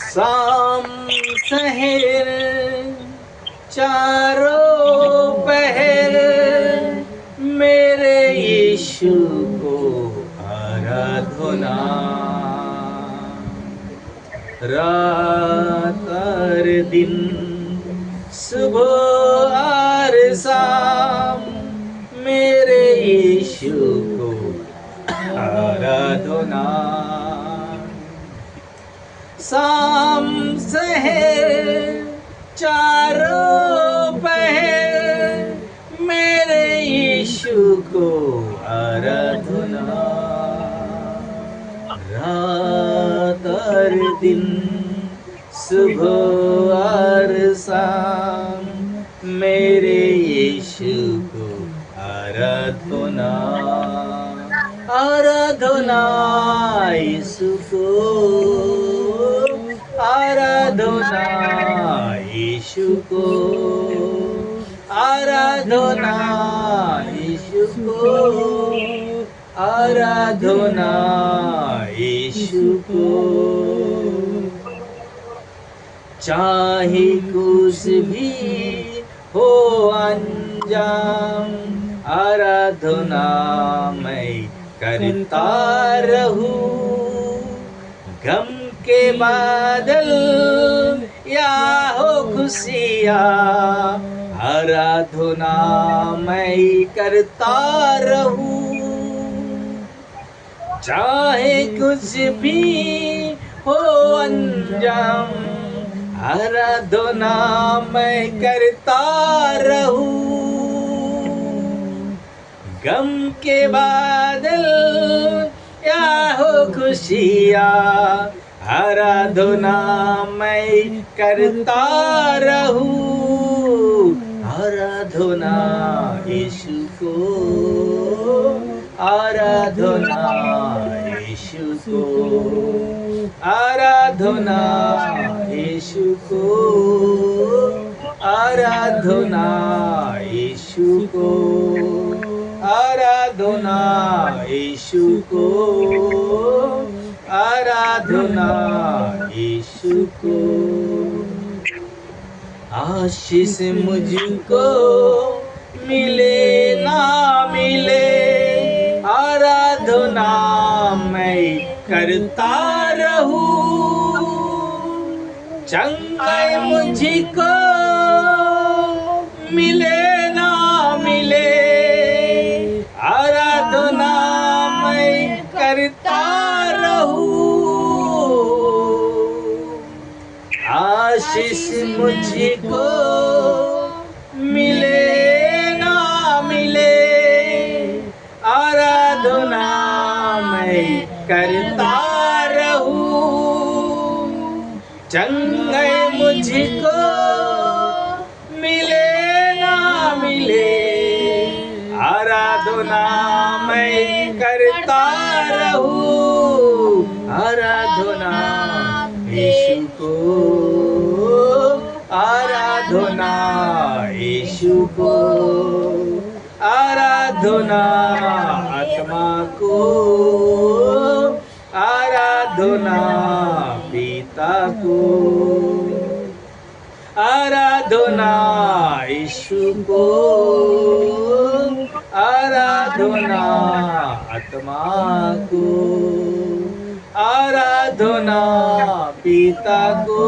शाम शहर चारों पहर मेरे यीशु को आराधना, रात और दिन सुबह और शाम मेरे यीशु को आराधना। शाम शहर चारों पहर मेरे यीशु को आराधना, रात और दिन सुबह और शाम मेरे यीशु को आराधना, आराधना यीशु को, आराधना यीशु को, आराधना यीशु को, आराधना यीशु को। चाहे कुछ भी हो अंजाम, आराधना मैं करता रहूं। गम के बादल या हो खुशियाँ, आराधना मैं करता रहूं। चाहे कुछ भी हो अंजाम, आराधना मैं करता रहूं। गम के बादल या हो खुशियाँ, आराधना मैं करता रहूं। आराधना यीशु को, आराधना यीशु को, आराधना यीशु को, आराधना यीशु को, आराधना यीशु को, आराधना यीशु को। आशीष मुझको मिले ना मिले, आराधना मैं करता रहूं। चंगाई मुझको मिले ना मिले, आराधना मैं करता रहूं। आशीष मुझको मिले ना मिले, आराधना मैं करता रहूं। चंगाई मुझको मिले ना मिले, आराधना मैं करता रहूं। आराधना यीशु को, आराधना यीशु को, आराधना आत्मा को, आराधना पिता को, आराधना यीशु को, आराधना आत्मा को, आराधना पिता को,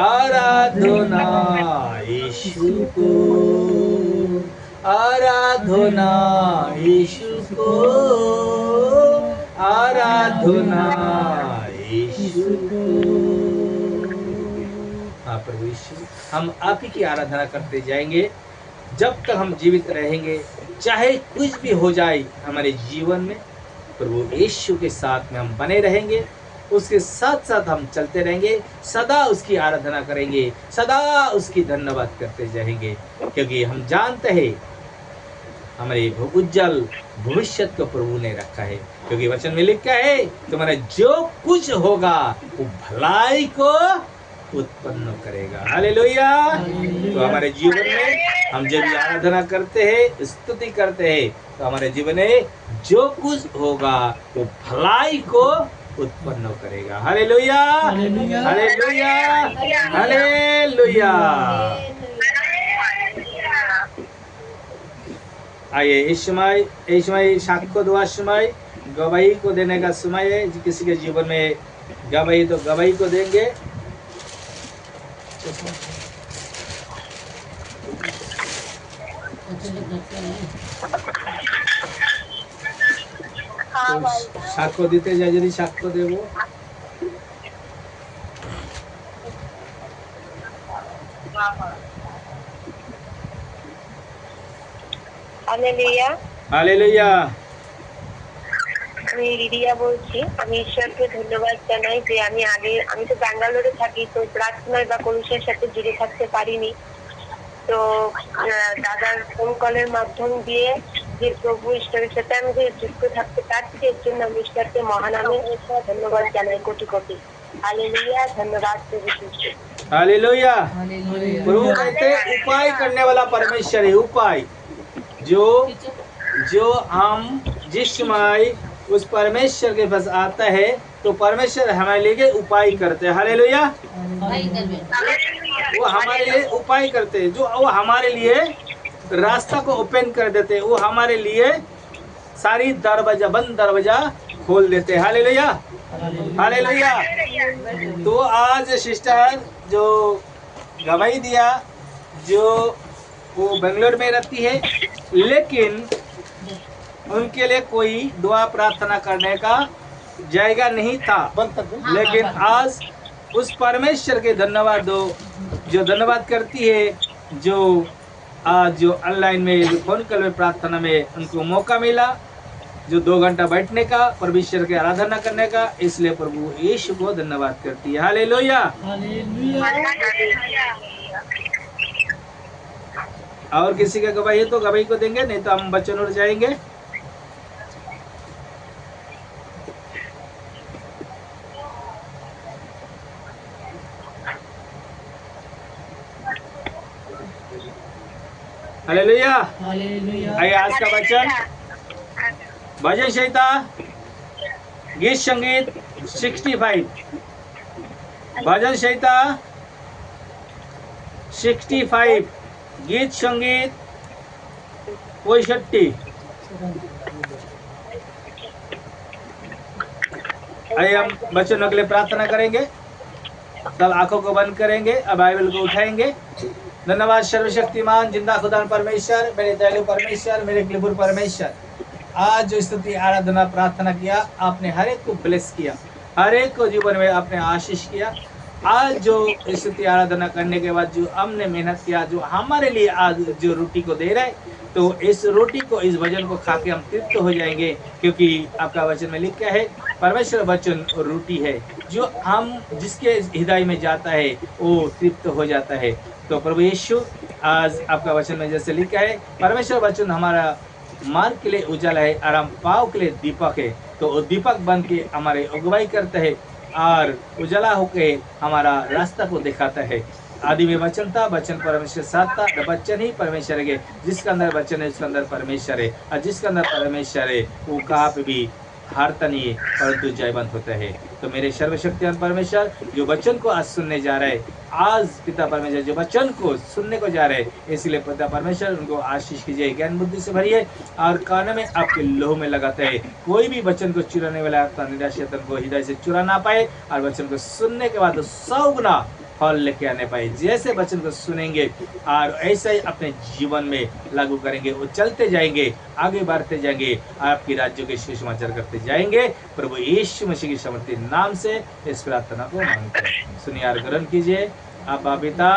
आराधना यीशु को, आराधना यीशु को, आराधना यीशु को। हाँ प्रभु यीशु, हम आप ही की आराधना करते जाएंगे जब तक हम जीवित रहेंगे, चाहे कुछ भी हो जाए हमारे जीवन में। प्रभु यीशु के साथ में हम बने रहेंगे, उसके साथ साथ हम चलते रहेंगे, सदा उसकी आराधना करेंगे, सदा उसकी धन्यवाद करते जाएंगे, क्योंकि हम जानते हैं हमारे उज्जवल भविष्य को प्रभु ने रखा है। क्योंकि वचन में लिखा है तुम्हारा जो कुछ होगा वो भलाई को उत्पन्न करेगा। हालेलुया। तो हमारे जीवन में हम जब आराधना करते हैं, स्तुति करते हैं, तो हमारे जीवन में जो कुछ होगा वो भलाई को उत्पन्न करेगा। हालेलुया, हालेलुया, हालेलुया। आइए इस समय साक्ष्य दुआ समय, गवाही को देने का समय है। किसी के जीवन में गवाही, तो गवाही को देंगे। साक्ष्य দিতে যায়, যদি সাক্ষ্য দেব।
हालेलुया।
हालेलुया।
আমি রিডিয়া বলছি। আমি ঈশ্বরকে ধন্যবাদ জানাই যে আমি তো ব্যাঙ্গালোরে থাকি, তো প্রার্থনায় বা কলুষের সাথে জুড়ে থাকতে পারিনি। তো দাদার ফোন কলের মাধ্যম দিয়ে যে প্রভু ঈশ্বরের সাথে আমি যে যুক্ত থাকতে পারছি, এর জন্য আমি ঈশ্বরকে মহানামে ধন্যবাদ জানাই কোটি কোটি। हालेलुया। धन्यवाद प्रभु यीशु।
हालेलुया। प्रभु कहते उपाय करने वाला परमेश्वर है। उपाय जो हम जिस समय उस परमेश्वर के पास आता है, तो परमेश्वर हमारे लिए उपाय करते हैं। हालेलुया। वो हमारे लिए उपाय करते हैं, जो वो हमारे लिए रास्ता को ओपन कर देते हैं, वो हमारे लिए सारी बंद दरवाजा खोल देते हैं। Hallelujah, hallelujah. तो आज सिस्टर जो गवाही दिया, जो वो बेंगलोर में रहती है, लेकिन उनके लिए कोई दुआ प्रार्थना करने का जगह नहीं था, लेकिन आज उस परमेश्वर के धन्यवाद दो, जो धन्यवाद करती है, जो आज जो ऑनलाइन में फोन कॉल में प्रार्थना में उनको मौका मिला, जो 2 घंटा बैठने का, परमेश्वर की आराधना करने का, इसलिए प्रभु यीशु को धन्यवाद करती है। हालेलुया। और किसी का गवाही तो गवाही को देंगे, नहीं तो हम बच्चों और जाएंगे। हालेलुया।
हालेलुया।
आइए आज का वचन भजन संहिता गीत संगीत 65, भजन संहिता 65 गीत संगीत 65। आइए हम बच्चों के लिए प्रार्थना करेंगे। सब आंखों को बंद करेंगे और बाइबल को उठाएंगे। धन्यवाद सर्वशक्तिमान जिंदा खुदा परमेश्वर, मेरे दयालु परमेश्वर, मेरे क्लिपुर परमेश्वर, आज जो स्तुति आराधना प्रार्थना किया, आपने हर एक को ब्लेस किया, हर एक को जीवन में आपने आशीष किया। आज जो स्तुति आराधना करने के बाद जो हमने मेहनत किया, जो हमारे लिए आज जो रोटी को दे रहे, तो इस रोटी को, इस वचन को खा के हम तृप्त हो जाएंगे, क्योंकि आपका वचन में लिखा है परमेश्वर वचन और रोटी है, जो हम जिसके हृदय में जाता है वो तृप्त हो जाता है। तो प्रभु यीशु, आज आपका वचन में जैसे लिखा है परमेश्वर वचन हमारा मार्ग के लिए उजाला है और हम पाँव के लिए दीपक है, तो वो दीपक बन के हमारे अगुवाई करता है और उजाला होके हमारा रास्ता को दिखाता है। आदि में वचन था, वचन परमेश्वर साथ था, वचन ही परमेश्वर है। जिसके अंदर वचन है उसके अंदर परमेश्वर है, और जिसके अंदर परमेश्वर है वो कहाँ पे भी हारता नहीं है परंतु जयवंत होता है। तो मेरे सर्वशक्तिमान परमेश्वर जो वचन को आज सुनने जा रहे हैं, आज पिता परमेश्वर जो वचन को सुनने को जा रहे हैं, इसलिए पिता परमेश्वर उनको आशीष कीजिए, ज्ञान बुद्धि से भरिए और कानों में आपके लोह में लगाते है। कोई भी वचन को चुराने वाला निराशेतन को हृदय से चुरा ना पाए, और वचन को सुनने के बाद 100 गुना फल लेके आने पाए। जैसे वचन को सुनेंगे और ऐसे ही अपने जीवन में लागू करेंगे, वो चलते जाएंगे, आगे बढ़ते जाएंगे, आपकी राज्यों के सुसमाचार करते जाएंगे। प्रभु यीशु मसीह की समर्थी नाम से इस प्रार्थना को मांगते हैं, सुनिए और ग्रहण कीजिए। आपा पिता,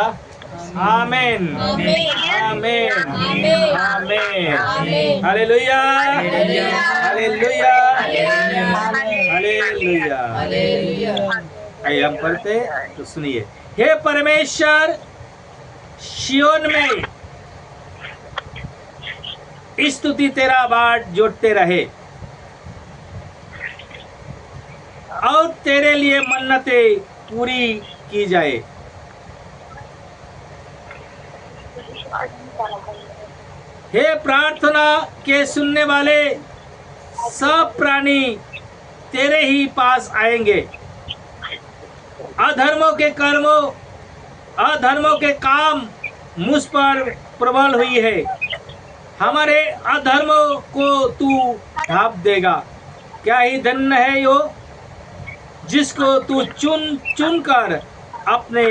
आमीन आमीन आमीन। हालेलुया हालेलुया हालेलुया। आइए हम पढ़ते हैं, तो सुनिए। हे परमेश्वर, सिय्योन में स्तुति तेरा बाट जोड़ते रहे और तेरे लिए मन्नतें पूरी की जाए। हे प्रार्थना के सुनने वाले सब प्राणी तेरे ही पास आएंगे। अधर्मों के कर्मों, अधर्मों के काम मुझ पर प्रबल हुई है। हमारे अधर्मों को तू ढांप देगा। क्या ही धन्य है यो जिसको तू चुन चुन कर अपने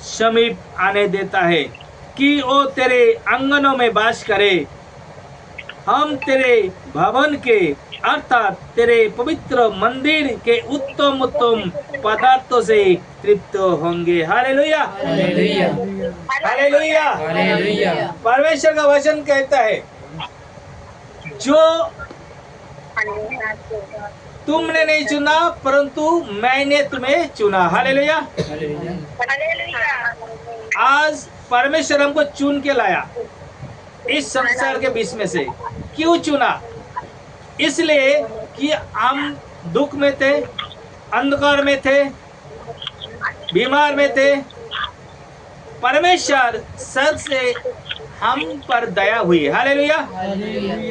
समीप आने देता है, कि वो तेरे आंगनों में वास करे। हम तेरे भवन के अर्थात तेरे पवित्र मंदिर के उत्तम उत्तम पदार्थों से तृप्त होंगे। हालेलुया
हालेलुया
हालेलुया
हालेलुया।
परमेश्वर का वचन कहता है, जो तुमने नहीं चुना परंतु मैंने तुम्हें चुना। हालेलुया। आज परमेश्वर हमको चुन के लाया इस संसार के बीच में से। क्यों चुना? इसलिए कि हम दुख में थे, अंधकार में थे, बीमार में थे। परमेश्वर सर से हम पर दया हुई। हालेलुया।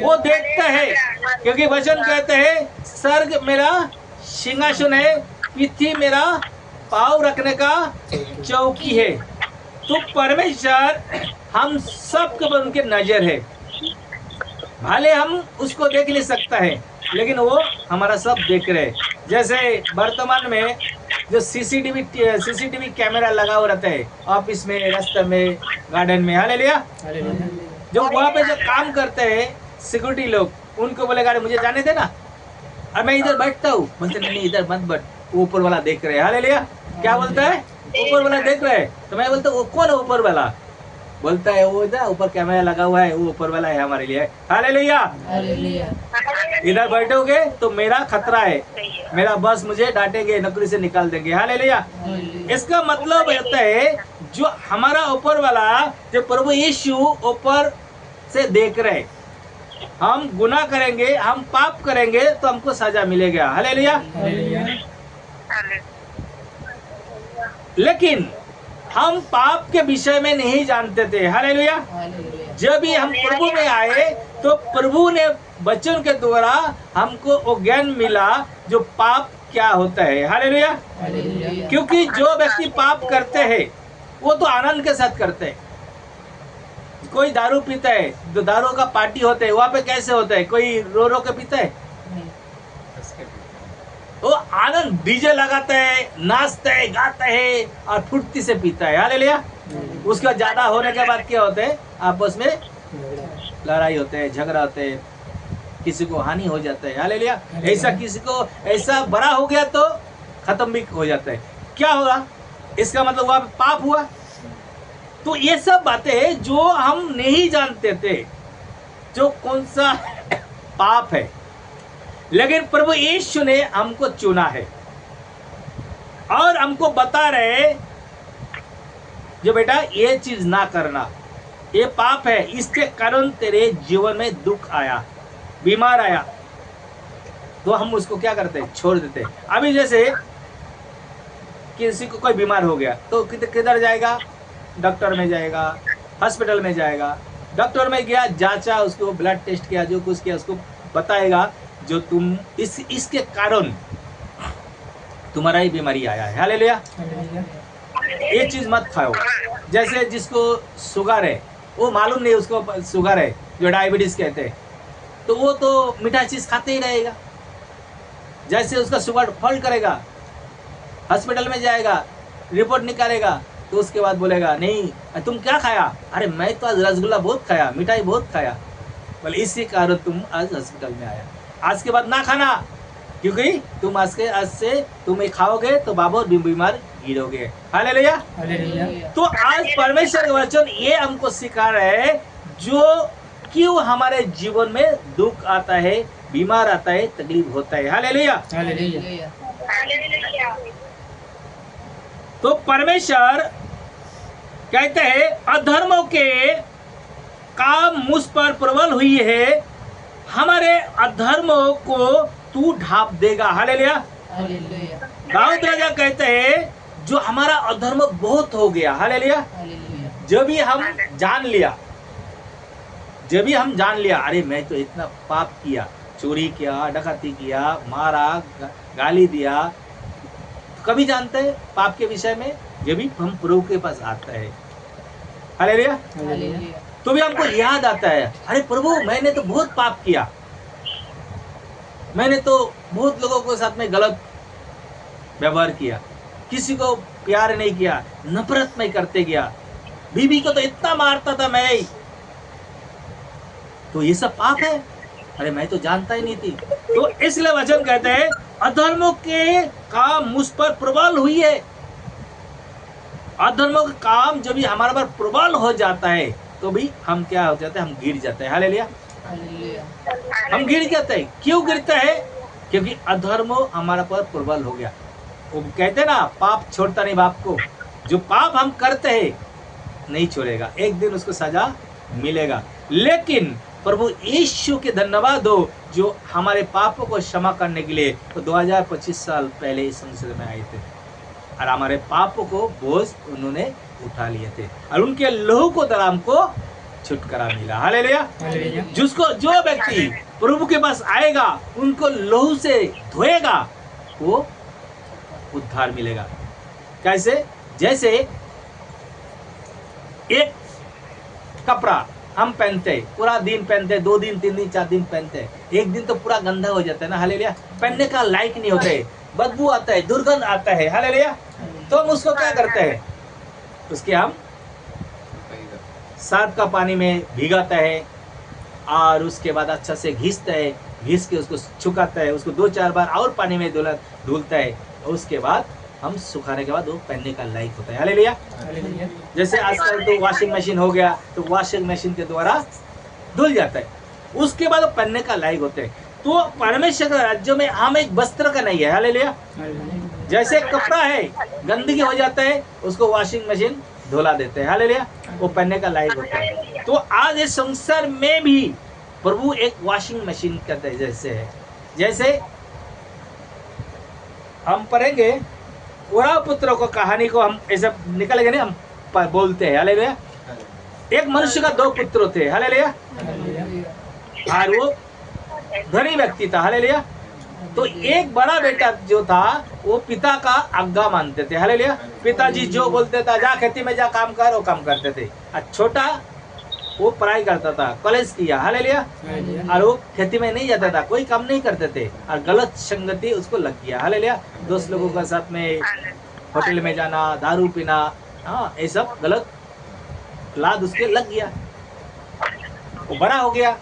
वो देखता है, क्योंकि वचन कहते हैं स्वर्ग मेरा सिंहासन है, पृथ्वी मेरा पाँव रखने का चौकी है। तो परमेश्वर हम सबके पर उनके नजर है। भले हम उसको देख नहीं सकता है, लेकिन वो हमारा सब देख रहे हैं। जैसे वर्तमान में जो सीसीटीवी कैमरा लगा हुआ रहता है ऑफिस में, रास्ते में, गार्डन में। हालेलुया। जो वहाँ पे जो काम करते हैं सिक्योरिटी लोग, उनको बोलेगा अरे मुझे जाने देना, अब मैं इधर बैठता हूँ। बोलते नहीं इधर मत बैठ, ऊपर वाला देख रहे हैं। हालेलुया। क्या बोलता है? ऊपर वाला देख रहे हैं। तो मैं बोलता हूँ वो कौन है ऊपर वाला? बोलता है वो इधर ऊपर कैमरा लगा हुआ है, वो ऊपर वाला है हमारे लिए। हालेलुया। इधर बैठोगे तो मेरा खतरा है, मेरा बॉस मुझे डांटेंगे, नौकरी से निकाल देंगे। हालेलुया। इसका मतलब होता है जो हमारा ऊपर वाला, जो प्रभु यीशु ऊपर से देख रहे। हम गुनाह करेंगे, हम पाप करेंगे तो हमको सजा मिलेगा। हालेलुया। लेकिन हम पाप के विषय में नहीं जानते थे। हालेलुया। जब भी हम प्रभु में आए तो प्रभु ने वचन के द्वारा हमको वो ज्ञान मिला जो पाप क्या होता है। हालेलुया। क्योंकि जो व्यक्ति पाप करते हैं वो तो आनंद के साथ करते हैं। कोई दारू पीता है, जो दारू का पार्टी होता है वहां पे कैसे होता है? कोई रो रो के पीता है? वो आनंद डीजे लगाता है, नाचता है, गाता है और फुर्ती से पीता है। हालेलुया। उसका ज्यादा होने के बाद क्या होता है? आपस में लड़ाई होते है, झगड़ा होते है, किसी को हानि हो जाता है। हालेलुया। ऐसा किसी को ऐसा बड़ा हो गया तो खत्म भी हो जाता है। क्या होगा? इसका मतलब वहां पाप हुआ। तो ये सब बातें जो हम नहीं जानते थे जो कौन सा पाप है, लेकिन प्रभु यीशु ने हमको चुना है और हमको बता रहे जो बेटा ये चीज ना करना, ये पाप है, इसके कारण तेरे जीवन में दुख आया, बीमार आया, तो हम उसको क्या करते हैं? छोड़ देते हैं। अभी जैसे किसी को कोई बीमार हो गया तो किधर जाएगा? डॉक्टर में जाएगा, हॉस्पिटल में जाएगा। डॉक्टर में गया, जांचा, उसको ब्लड टेस्ट किया, जो कुछ किया उसको बताएगा जो तुम इसके कारण तुम्हारा ही बीमारी आया है। हालेलुया। ये चीज मत खाओ। जैसे जिसको शुगर है वो मालूम नहीं उसको शुगर है, जो डायबिटीज कहते हैं, तो वो तो मीठा चीज खाते ही रहेगा। जैसे उसका शुगर फॉल करेगा, हॉस्पिटल में जाएगा, रिपोर्ट निकालेगा, तो उसके बाद बोलेगा नहीं तुम क्या खाया? अरे मैं तो आज रसगुल्ला बहुत खाया, मिठाई बहुत खाया। बोले इसी कारण तुम आज हॉस्पिटल में आया। आज के बाद ना खाना, क्योंकि तुम आज से तुम ये खाओगे तो बाबू बीमार गिरोगे। हालेलुया। तो आज परमेश्वर का वचन ये हमको सिखा रहा है जो क्यों हमारे जीवन में दुख आता है, बीमार आता है, तकलीफ होता है। हालेलुया। तो परमेश्वर कहते हैं अधर्मों के काम मुझ पर प्रबल हुई है, हमारे अधर्मों को तू ढांप देगा। हालेलुया। दाऊद राजा कहते हैं जो हमारा अधर्म बहुत हो गया। हालेलुया। जब भी हम जान लिया अरे मैं तो इतना पाप किया, चोरी किया, डकैती किया, मारा, गाली दिया, कभी जानते हैं पाप के विषय में? जब भी हम प्रभु के पास आता है। हालेलुया। तो भी हमको याद आता है अरे प्रभु मैंने तो बहुत पाप किया, मैंने तो बहुत लोगों के साथ में गलत व्यवहार किया, किसी को प्यार नहीं किया, नफरत में करते गया, बीवी को तो इतना मारता था मैं, तो ये सब पाप है? अरे मैं तो जानता ही नहीं थी। तो इसलिए वचन कहते हैं अधर्मों के काम मुझ पर प्रबल हुई है। अधर्मों का काम जब भी हमारे पर प्रबल हो जाता है तो भी हम क्या हो जाते हैं? हम गिर जाते हैं। हालेलुया। हम गिर जाते हैं। क्यों गिरते हैं? क्योंकि अधर्म हमारा पर प्रबल हो गया। वो कहते हैं ना पाप छोड़ता नहीं बाप को। जो पाप हम करते हैं नहीं छोड़ेगा, एक दिन उसको सजा मिलेगा। लेकिन प्रभु यीशु के धन्यवाद हो जो हमारे पापों को क्षमा करने के लिए तो 2025 साल पहले इस संसद में आए थे और हमारे पापों को बोझ उन्होंने उठा लिए थे और उनके लहू को द्वारा हमको छुटकारा मिला। हालेलुया। जिसको जो व्यक्ति प्रभु के पास आएगा उनको लहू से धोएगा वो उद्धार मिलेगा। कैसे? जैसे एक कपड़ा हम पहनते, पूरा दिन पहनते, 2 दिन 3 दिन 4 दिन पहनते, एक दिन तो पूरा गंदा हो जाता है ना। हालेलुया। पहनने का लायक नहीं होता है, बदबू आता है, दुर्गंध आता है। हालेलुया। तो हम उसको क्या करते हैं? उसके हम सर्फ का पानी में भिगाता है और उसके बाद अच्छा से घिसता है, घिस के उसको सुखाता है, उसको 2-4 बार और पानी में धुलता है और उसके बाद हम सुखाने के बाद वो पहनने का लायक होता है। हालेलुया। जैसे आजकल तो वॉशिंग मशीन हो गया तो वॉशिंग मशीन के द्वारा धुल जाता है, उसके बाद वो पहनने का लायक होते हैं। तो परमेश्वर के राज्य में हम एक वस्त्र का नहीं है। हालेलुया। जैसे कपड़ा है गंदगी हो जाता है उसको वॉशिंग मशीन धुला देते हैं। हालेलुया। वो पहनने का लायक होता है। तो आज इस संसार में भी प्रभु एक वॉशिंग मशीन का जैसे है। जैसे हम पढ़ेंगे उराव पुत्रों को कहानी को हम ऐसा निकलेंगे नहीं, हम बोलते हैं। हालेलुया। एक मनुष्य का 2 पुत्र थे। हालेलुया। और वो धनी व्यक्ति था। हालेलुया। तो एक बड़ा बेटा जो था वो पिता का आज्ञा मानते थे। हालेलुया। पिताजी जो बोलते था जा खेती में जा काम कर, वो काम करते थे। और छोटा वो पढ़ाई करता था, कॉलेज किया। हालेलुया। और वो खेती में नहीं जाता था, कोई काम नहीं करते थे और गलत संगति उसको लग गया। हालेलुया। दोस्त लोगों के साथ में होटल में जाना, दारू पीना, हाँ ये सब गलत लाद उसके लग गया। वो बड़ा हो गया।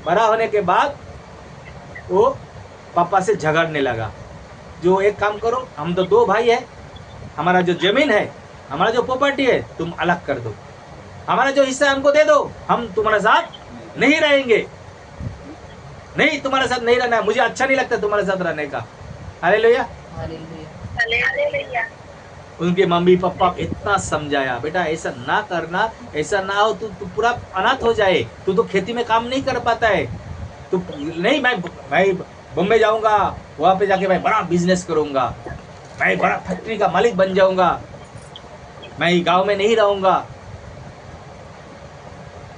बड़ा होने के बाद वो पापा से झगड़ने लगा। जो एक काम करो, हम तो 2 भाई है, हमारा जो जमीन है, हमारा जो प्रॉपर्टी है तुम अलग कर दो, हमारा जो हिस्सा हमको दे दो, हम तुम्हारे साथ नहीं रहेंगे, नहीं तुम्हारे साथ नहीं रहना, मुझे अच्छा नहीं लगता तुम्हारे साथ रहने का। हालेलुया। उनके मम्मी पापा इतना समझाया, बेटा ऐसा ना करना, ऐसा ना हो, तू पूरा अनाथ हो जाए, तू तो खेती में काम नहीं कर पाता है, तू नहीं, मैं बम्बई जाऊंगा, वहां पे जाके मैं बड़ा बिजनेस करूंगा, मैं बड़ा फैक्ट्री का मालिक बन जाऊंगा, मैं गांव में नहीं रहूंगा।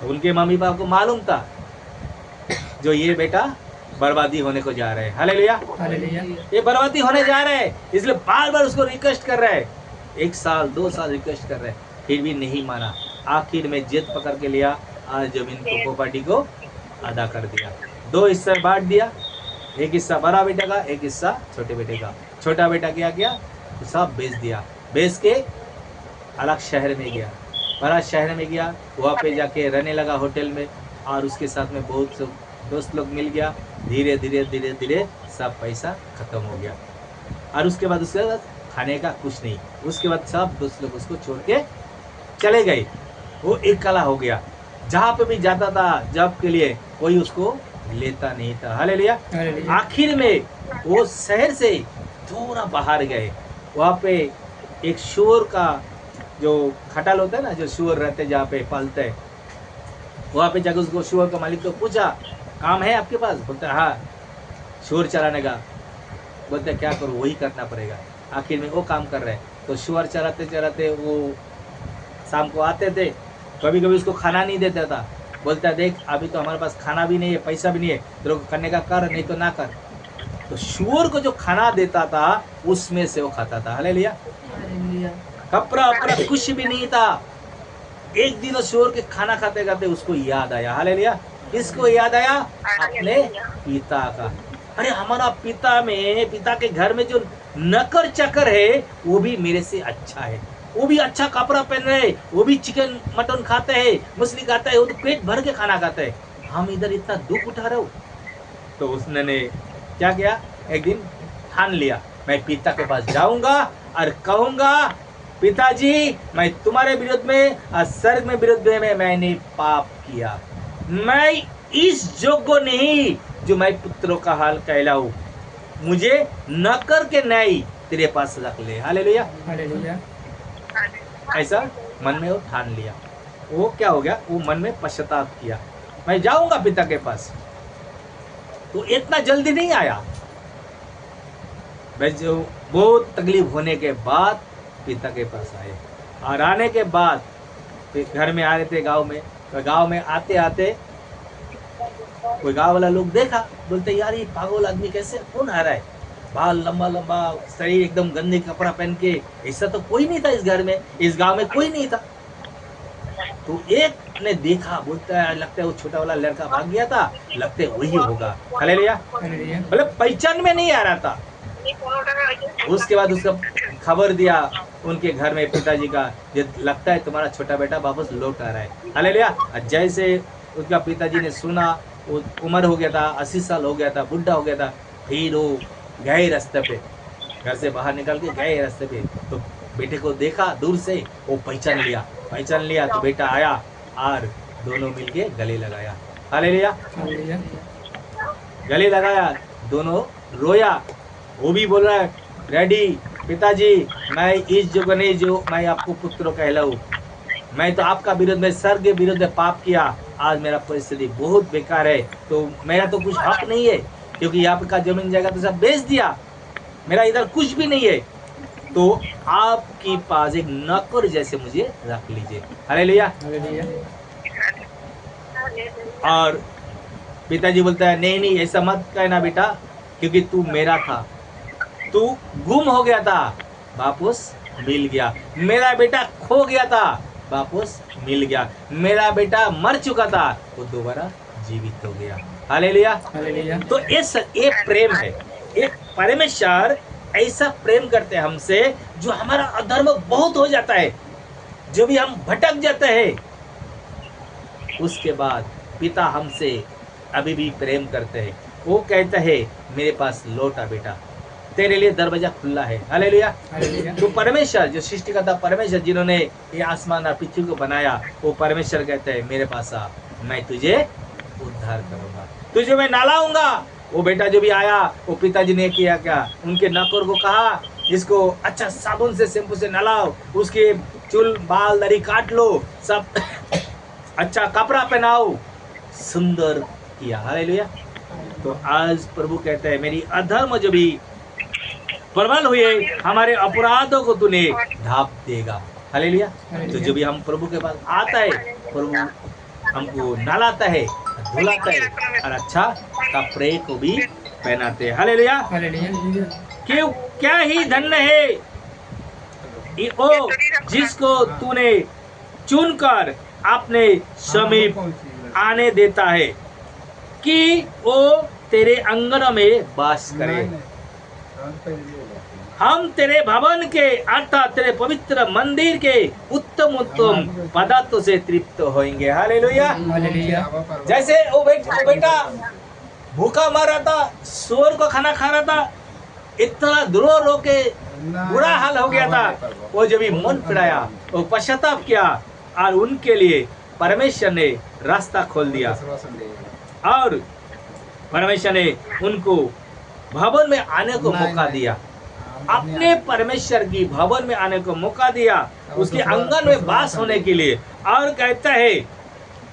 तो उनके मम्मी पापा को मालूम था जो ये बेटा बर्बादी होने को जा रहे हैं। हालेलुया। ये बर्बादी होने जा रहे हैं, इसलिए बार बार उसको रिक्वेस्ट कर रहे हैं। 1 साल 2 साल रिक्वेस्ट कर रहे हैं, फिर भी नहीं माना। आखिर में जिद पकड़ के लिया और जमीन को, प्रॉपर्टी को अदा कर दिया। 2 हिस्सा बांट दिया, एक हिस्सा बड़ा बेटे का, एक हिस्सा छोटे बेटे का। छोटा बेटा क्या किया, सब बेच दिया, बेच के अलग शहर में गया, बड़ा शहर में गया, वहाँ पे जाके रहने लगा होटल में, और उसके साथ में बहुत से दोस्त लोग मिल गया। धीरे धीरे धीरे धीरे सब पैसा खत्म हो गया, और उसके बाद खाने का कुछ नहीं। उसके बाद सब दोस्त लोग उसको छोड़ के चले गए। वो अकेला हो गया, जहाँ पे भी जाता था जॉब के लिए कोई उसको लेता नहीं था। हालेलुया। आखिर में वो शहर से थोड़ा बाहर गए, वहाँ पे एक शुअर का जो खटाल होता है ना, जो शुअर रहते जहाँ पे पालते हैं, वहाँ पे जाकर उसको शुअर का मालिक को पूछा, काम है आपके पास? बोलता है हाँ, शुअर चलाने का। बोलते क्या करूँ, वही करना पड़ेगा। आखिर में वो काम कर रहे हैं। तो शुअर चलाते चलाते वो शाम को आते थे, कभी कभी उसको खाना नहीं देता था। बोलता देख अभी तो हमारे पास खाना भी नहीं है, पैसा भी नहीं है, तेरे को करने का कर, नहीं तो ना कर। तो शुअर को जो खाना देता था उसमें से वो खाता था। हालेलुया। कपड़ा अपना कुछ भी नहीं था। एक दिन शुअर के खाना खाते खाते उसको याद आया। हालेलुया। किसको याद आया? अपने पिता का। अरे हमारा पिता के घर में जो नकर चकर है वो भी मेरे से अच्छा है, वो भी अच्छा कपड़ा पहन रहे, वो भी चिकन मटन खाते हैं, मछली खाता है, वो तो पेट भर के खाना खाता है, हम इधर इतना दुख उठा रहे हो। तो उसने क्या किया, एक दिन ठान लिया, मैं पिता के पास जाऊंगा और कहूंगा पिताजी मैं तुम्हारे विरुद्ध में और स्वर्ग में विरुद्ध में मैंने पाप किया, मैं इस योग्य नहीं जो मैं पुत्रों का हाल कहलाऊं, मुझे नकर के नहीं तेरे पास रख ले। हालेलुया।
हालेलुया।
ऐसा मन में वो ठान लिया। वो क्या हो गया, वो मन में पश्चाताप किया, मैं जाऊंगा पिता के पास। तो इतना जल्दी नहीं आया, मैं जो बहुत तकलीफ होने के बाद पिता के पास आए, और आने के बाद घर में आ रहे थे गांव में, तो गांव में आते आते कोई गांव वाला लोग देखा, बोलते यार ये पागल आदमी कैसे, कौन आ रहा है, बाल लंबा लंबा, शरीर एकदम गंदे कपड़ा पहन के, ऐसा तो कोई नहीं था इस घर में, इस गांव में कोई नहीं था। तो एक ने देखा, बोलता है लगता है वो छोटा वाला लड़का भाग गया था, लगता है वही होगा। हालेलुया। बोले पहचान में नहीं आ रहा था। उसके बाद उसका खबर दिया उनके घर में पिताजी का, लगता है तुम्हारा छोटा बेटा वापस लौट आ रहा है। हालेलुया। जैसे उसका पिताजी ने सुना, वो उम्र हो गया था, 80 साल हो गया था, बुढ़ा हो गया था, फिर वो गए रास्ते पे, घर से बाहर निकल के गए रास्ते पे, तो बेटे को देखा दूर से, वो पहचान लिया तो बेटा आया और दोनों मिलके गले लगाया। हालेलुया। गले लगाया, दोनों रोया। वो भी बोल रहा है डैडी पिताजी मैं इस जगह नहीं जो मैं आपको पुत्र कहलाऊं, मैं तो आपका विरोध में स्वर्ग के विरुद्ध में पाप किया, आज मेरा परिस्थिति बहुत बेकार है, तो मेरा तो कुछ हक नहीं है, क्योंकि यहाँ का जमीन जाएगा तो सब बेच दिया, मेरा इधर कुछ भी नहीं है, तो आपकी पास एक नौकर जैसे मुझे रख लीजिए। हालेलुया।
हालेलुया।
और पिताजी बोलता है नहीं नहीं ऐसा मत कहना बेटा, क्योंकि तू मेरा था, तू गुम हो गया था, वापस मिल गया। मेरा बेटा खो गया था, वापस मिल गया। मेरा बेटा मर चुका था, वो दोबारा जीवित हो गया। हालेलुया।
हालेलुया।
तो ये प्रेम है। एक परमेश्वर ऐसा प्रेम करते हैं हमसे, जो हमारा अधर्म बहुत हो जाता है, जो भी हम भटक जाते हैं, उसके बाद पिता हमसे अभी भी प्रेम करते हैं। वो कहता है मेरे पास लौटा बेटा, तेरे लिए दरवाजा खुला है। हालेलुया।
हालेलुया।
तो परमेश्वर जो सृष्टिकर्ता परमेश्वर जिन्होंने ये आसमान और पृथ्वी को बनाया, वो परमेश्वर कहते हैं मेरे पास आ, मैं तुझे उद्धार करूंगा, तुझे मैं नहलाऊंगा। वो बेटा जो भी आया, वो पिताजी ने किया क्या, उनके नौकर को कहा इसको अच्छा साबुन से शैम्पू से नहलाओ, उसके चूल बाल दाढ़ी काट लो, सब अच्छा कपड़ा पहनाओ, सुंदर किया। हालेलुया। तो आज प्रभु कहते हैं मेरी अधर्म जो भी प्रबल हुए, हमारे अपराधों को तूने ढाप देगा। हालेलुया। तो जो भी हम प्रभु के पास आता है, प्रभु हमको नहलाता है, धुलाता है, और अच्छा कपड़े को भी पहनाते हैं। हालेलुया।
हालेलुया।
क्यों क्या ही धन्य है ओ जिसको तूने चुनकर अपने समीप आने देता है, कि वो तेरे अंगनों में वास करे। हम तेरे भवन के अर्थात तेरे पवित्र मंदिर के उत्तम उत्तम पदार्थों से तृप्त होंगे। हालेलुया।
हालेलुया।
जैसे वो बेटा भूखा मर रहा था, सुअर को खाना खा रहा था, इतना द्रोह रो के बुरा हाल हो गया था, वो जब भी मन फिराया, वो पश्चाताप किया, और उनके लिए परमेश्वर ने रास्ता खोल दिया, और परमेश्वर ने उनको भवन में आने को मौका दिया, अपने परमेश्वर की भवन में आने को मौका दिया, उसके आंगन में वास होने के लिए। और कहता है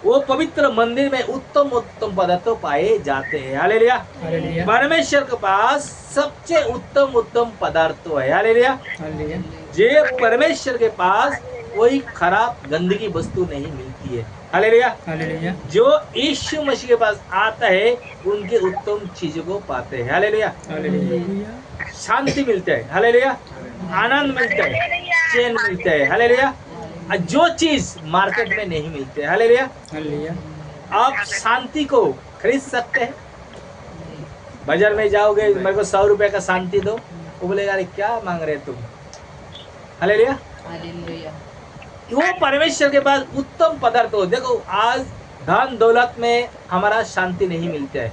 वो पवित्र मंदिर में उत्तम उत्तम पदार्थ पाए जाते हैं। हालेलुया।
हालेलुया।
परमेश्वर के पास सबसे उत्तम उत्तम पदार्थ है। हालेलुया।
हालेलुया।
जे परमेश्वर के पास कोई खराब गंदगी वस्तु नहीं मिलती है। हालेलुया।
हालेलुया।
जो यीशु मसीह के पास आता है, उनके उत्तम चीजों को पाते हैं। हालेलुया।
हालेलुया।
शांति मिलता है। हालेलुया। आनंद मिलता है, चैन मिलता है। हालेलुया। जो चीज मार्केट में नहीं मिलते। हालेलुया।
हालेलुया।
आप शांति को खरीद सकते हैं। बाजार में जाओगे, मेरे को 100 रुपए का शांति दो, वो बोलेगा अरे क्या मांग रहे तुम। हालेलुया।
हालेलुया।
वो परमेश्वर के पास उत्तम पदार्थ हो। देखो आज धन दौलत में हमारा शांति नहीं मिलता है।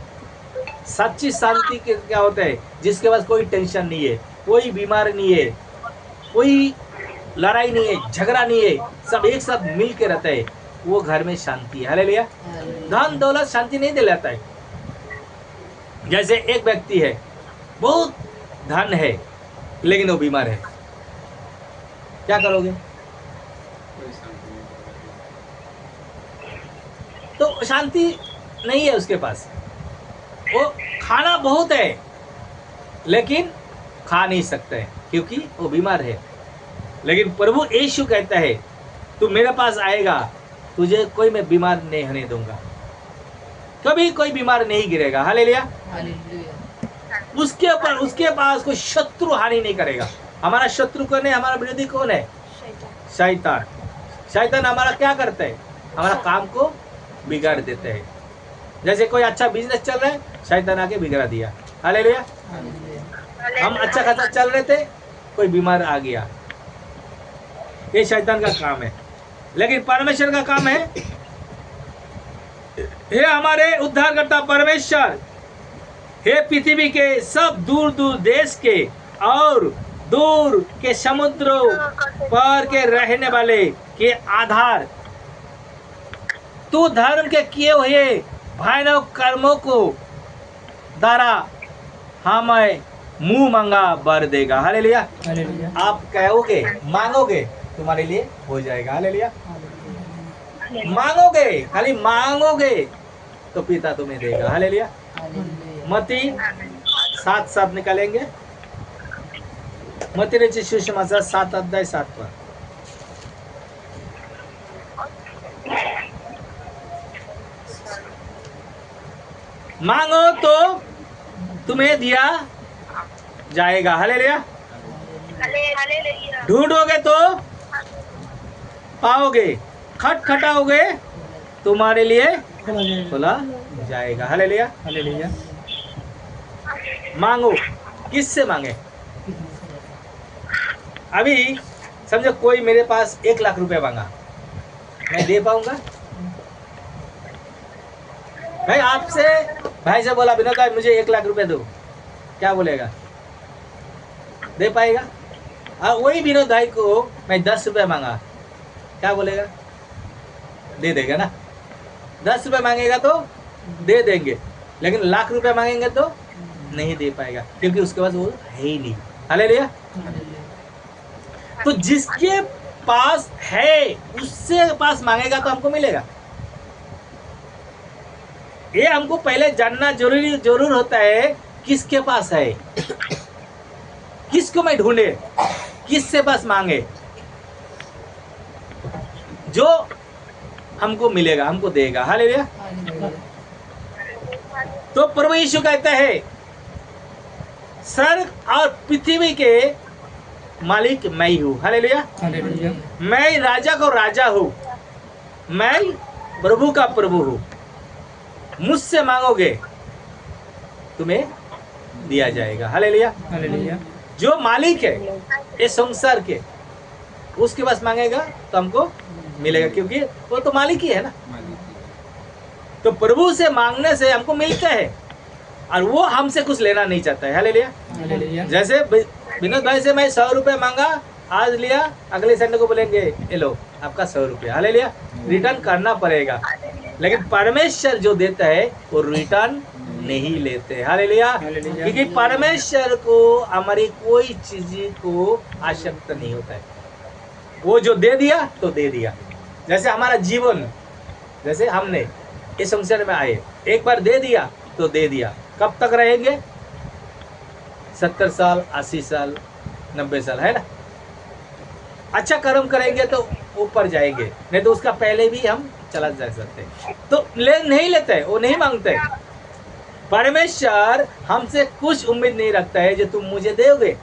सच्ची शांति क्या होता है, जिसके पास कोई टेंशन नहीं है, कोई बीमार नहीं है, कोई लड़ाई नहीं है, झगड़ा नहीं है, सब एक साथ मिल के रहता है, वो घर में शांति है। हालेलुया। धन दौलत शांति नहीं दिलाता है। जैसे एक व्यक्ति है, बहुत धन है, लेकिन वो बीमार है, क्या करोगे? तो शांति नहीं है उसके पास। वो खाना बहुत है, लेकिन खा नहीं सकता है, क्योंकि वो बीमार है। लेकिन प्रभु यीशु कहता है तू मेरे पास आएगा, तुझे कोई मैं बीमार नहीं होने दूंगा, कभी कोई बीमार नहीं गिरेगा। हालेलुया।
हालेलुया।
उसके ऊपर उसके पास कोई शत्रु हानि नहीं करेगा। हमारा शत्रु कौन है? हमारा विरोधी कौन है? शैतान। शैतान हमारा क्या करता है? हमारा काम को बिगाड़ देते हैं। जैसे कोई अच्छा बिजनेस चल रहा है, शैतान आके बिगड़ा दिया। हालेलुया। हम अच्छा खासा चल रहे थे, कोई बीमार आ गया, ये शैतान का काम है। लेकिन परमेश्वर का काम है, हे हमारे उद्धारकर्ता परमेश्वर, हे पृथ्वी के सब दूर दूर देश के और दूर के समुद्रों पर के रहने वाले के आधार, तू धर्म के किए हुए भयानक कर्मों को द्वारा हमें मुंह मांगा बर देगा। हालेलुया।
हालेलुया।
आप कहोगे, मांगोगे, तुम्हारे लिए हो जाएगा। हालेलुया। मांगोगे, खाली मांगोगे तो पिता तुम्हें देगा। हालेलुया।
हालेलुया।
मत्ती 7:7 निकालेंगे। मत्तीचे सुसमाचार 7 अध्याय 7 पर। मांगो तो तुम्हें दिया जाएगा, हालेलुया।
हालेलुया।
ढूंढोगे तो पाओगे, खटखटाओगे तुम्हारे लिए
खोला जाएगा।
खुला जाएगा, हालेलुया।
हालेलुया।
मांगो, किससे मांगे? अभी समझो कोई मेरे पास 1 लाख रुपए मांगा, मैं दे पाऊंगा? भाई आपसे, भाई से बोला विनोद भाई मुझे 1 लाख रुपए दो, क्या बोलेगा? दे पाएगा? वही विनोद भाई को मैं 10 रुपए मांगा, क्या बोलेगा? दे देगा ना। 10 रुपए मांगेगा तो दे देंगे, लेकिन लाख रुपए मांगेंगे तो नहीं दे पाएगा, क्योंकि उसके पास वो है ही नहीं। हालेलुया। तो जिसके पास है उससे पास मांगेगा तो हमको मिलेगा। ये हमको पहले जानना जरूर होता है, किसके पास है, किसको मैं ढूंढे, किससे पास मांगे, जो हमको मिलेगा, हमको देगा। हालेलुया। तो प्रभु यीशु कहता है, स्वर्ग और पृथ्वी के मालिक मैं ही हूँ। हालेलुया।
हालेलुया।
मैं राजा का राजा हूँ, मैं प्रभु का प्रभु हूँ। मुझसे मांगोगे तुम्हें दिया जाएगा। हालेलुया।
हालेलुया।
जो मालिक है इस संसार के, उसके पास मांगेगा तो हमको मिलेगा, क्योंकि वो तो मालिक ही है ना। तो प्रभु से मांगने से हमको मिलता है, और वो हमसे कुछ लेना नहीं चाहता है। हालेलुया।
हालेलुया।
जैसे विनोद भाई से मैं 100 रुपए मांगा, आज लिया, अगले संडे को बोलेंगे ये लो आपका 100 रुपये। हालेलुया। रिटर्न करना पड़ेगा, लेकिन परमेश्वर जो देता है वो रिटर्न नहीं लेते। हालेलुया।
हालेलुया।
क्योंकि परमेश्वर को हमारी कोई चीज को आवश्यकता नहीं होता है, वो जो दे दिया तो दे दिया। जैसे हमारा जीवन, जैसे हमने इस संसार में आए, एक बार दे दिया तो दे दिया। कब तक रहेंगे? 70 साल, 80 साल, 90 साल, है ना। अच्छा कर्म करेंगे तो ऊपर जाएंगे, नहीं तो उसका पहले भी हम चला जा सकते हैं। तो नहीं लेते, वो नहीं मांगते। परमेश्वर हमसे कुछ उम्मीद नहीं रखता है जो तुम मुझे दोगे,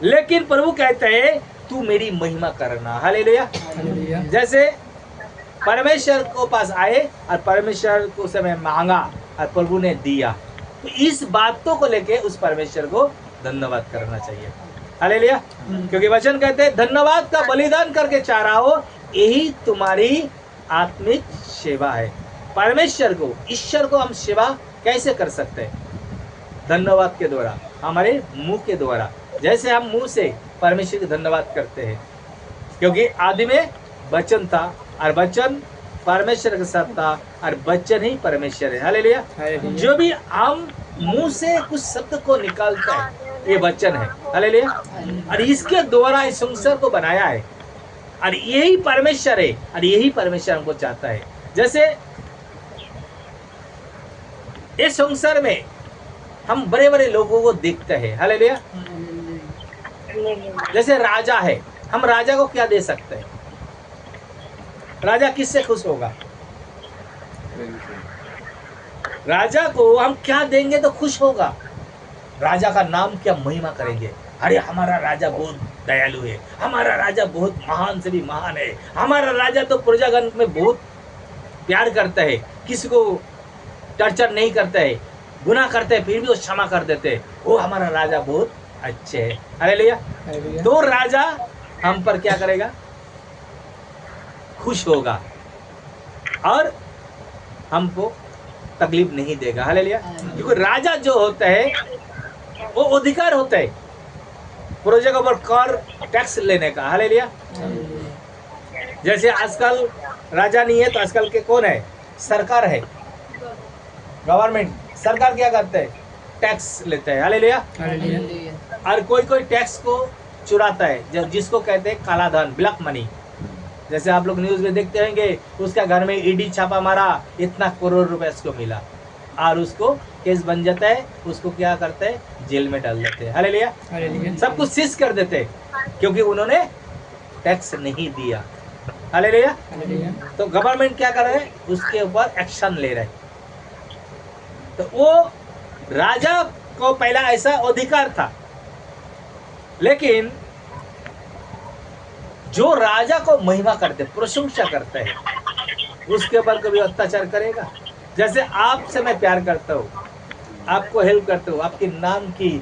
लेकिन प्रभु कहते हैं तू मेरी महिमा करना। हालेलुया।
हालेलुया।
जैसे परमेश्वर को पास आए और परमेश्वर को समय मांगा और प्रभु ने दिया, तो इस बातों को लेके उस परमेश्वर को धन्यवाद करना चाहिए। हालेलुया। क्योंकि वचन कहते हैं धन्यवाद का बलिदान करके चाराओ, यही तुम्हारी आत्मिक सेवा है। परमेश्वर को, ईश्वर को हम सेवा कैसे कर सकते हैं? धन्यवाद के द्वारा, हमारे मुंह के द्वारा। जैसे हम मुंह से परमेश्वर को धन्यवाद करते हैं, क्योंकि आदि में वचन था और वचन परमेश्वर के साथ था और वचन ही परमेश्वर है। हालेलुया।
हालेलुया।
जो भी हम मुंह से कुछ शब्द को निकालता है ये वचन है। हालेलुया। और इसके द्वारा इस संसार को बनाया है, और यही परमेश्वर है, और यही परमेश्वर हमको चाहता है। जैसे इस संसार में हम बड़े बड़े लोगों को देखते हैं। हालेलुया। जैसे राजा है, हम राजा को क्या दे सकते हैं? राजा किससे खुश होगा? राजा को हम क्या देंगे तो खुश होगा? राजा का नाम क्या महिमा करेंगे, अरे हमारा राजा बहुत दयालु है, हमारा राजा बहुत महान से भी महान है, हमारा राजा तो प्रजागण में बहुत प्यार करता है, किसी को टर्चर नहीं करता है, गुनाह करते हैं फिर भी वो क्षमा कर देते हैं, वो हमारा राजा बहुत अच्छे है। हालेलुया।
हालेलुया।
तो राजा हम पर क्या करेगा? खुश होगा और हमको तकलीफ नहीं देगा। हालेलुया। क्योंकि राजा जो होता है वो अधिकार होता है प्रजा के ऊपर कर टैक्स लेने का। हालेलुया। जैसे आजकल राजा नहीं है तो आजकल के कौन है? सरकार है, गवर्नमेंट। सरकार क्या करते हैं? टैक्स लेते हैं। हालेलुया।
हालेलुया।
और कोई कोई टैक्स को चुराता है, जिसको कहते हैं काला धन, ब्लैक मनी। जैसे आप लोग न्यूज में देखते होंगे, उसका घर में ईडी छापा मारा, इतना करोड़ रुपए इसको मिला। और उसको केस बन जाता है, उसको क्या करते हैं, जेल में डाल देते हैं। हालेलुया।
हालेलुया।
सब कुछ सीज कर देते हैं क्योंकि उन्होंने टैक्स नहीं दिया। हालेलुया।
हालेलुया।
तो गवर्नमेंट क्या कर रहा है, उसके ऊपर एक्शन ले रहा है। तो वो राजा को पहला ऐसा अधिकार था, लेकिन जो राजा को महिमा करते, प्रशंसा करता है, उसके ऊपर कभी अत्याचार करेगा। जैसे आपसे मैं प्यार करता हूँ, आपको हेल्प करता हूँ, आपके नाम की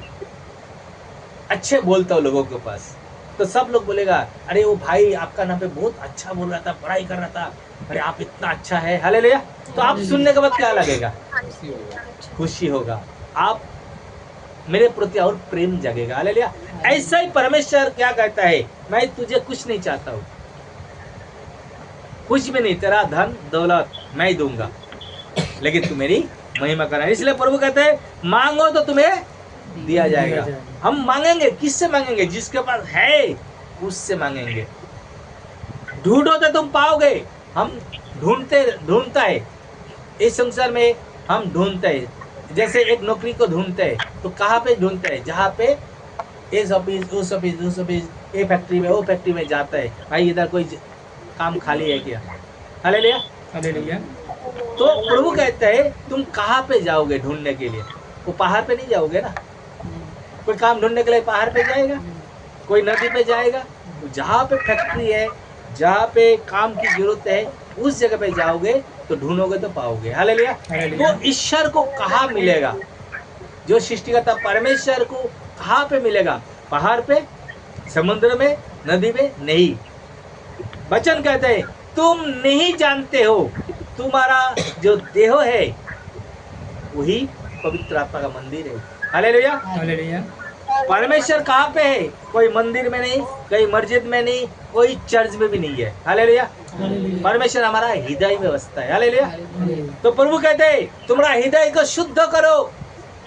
अच्छे बोलता हूँ लोगों के पास, तो सब लोग बोलेगा अरे वो भाई आपका नाम पे बहुत अच्छा बोल रहा था, पढ़ाई कर रहा था, अरे आप इतना अच्छा है। हालेलुया। तो आप सुनने के बाद क्या लगेगा, खुशी होगा, आप मेरे प्रति और प्रेम जगेगा। हालेलुया। ऐसा ही परमेश्वर क्या कहता है, मैं तुझे कुछ नहीं चाहता हूँ, कुछ भी नहीं, तेरा धन दौलत मैं दूंगा, लेकिन तू मेरी महिमा करना। इसलिए प्रभु कहते हैं मांगो तो तुम्हें दिया जाएगा। हम मांगेंगे, किससे मांगेंगे, जिसके पास है उससे मांगेंगे। ढूंढो तो तुम पाओगे। हम ढूंढता है इस संसार में, हम ढूंढते हैं। जैसे एक नौकरी को ढूंढते हैं तो कहाँ पे ढूंढते हैं, जहाँ पे इस ऑफिस उस ऑफिस उस ऑफिस, ये फैक्ट्री में वो फैक्ट्री में जाता है, भाई इधर कोई काम खाली है क्या। हालेलुया।
हालेलुया।
तो प्रभु कहते हैं तुम कहाँ पे जाओगे ढूंढने के लिए, वो पहाड़ पे नहीं जाओगे ना। कोई काम ढूंढने के लिए पहाड़ पे जाएगा, कोई नदी पे जाएगा, जहाँ पे फैक्ट्री है, जहाँ पे काम की जरूरत है, उस जगह पे जाओगे तो ढूंढोगे तो पाओगे। हालेलुया। तो ईश्वर को कहाँ मिलेगा, जो सृष्टिकर्ता परमेश्वर को कहाँ पे मिलेगा, पहाड़ पे, समुद्र में, नदी में नहीं। वचन कहते हैं तुम नहीं जानते हो, तुम्हारा जो देह है वही पवित्र आत्मा का मंदिर है। हालेलुया।
हालेलुया।
परमेश्वर कहाँ पे है, कोई मंदिर में नहीं, कोई मस्जिद में नहीं, कोई चर्च में भी नहीं है। हालेलुया। परमेश्वर हमारा हृदय में बसता है। हालेलुया। तो प्रभु कहते हैं तुम्हारा हृदय को शुद्ध करो,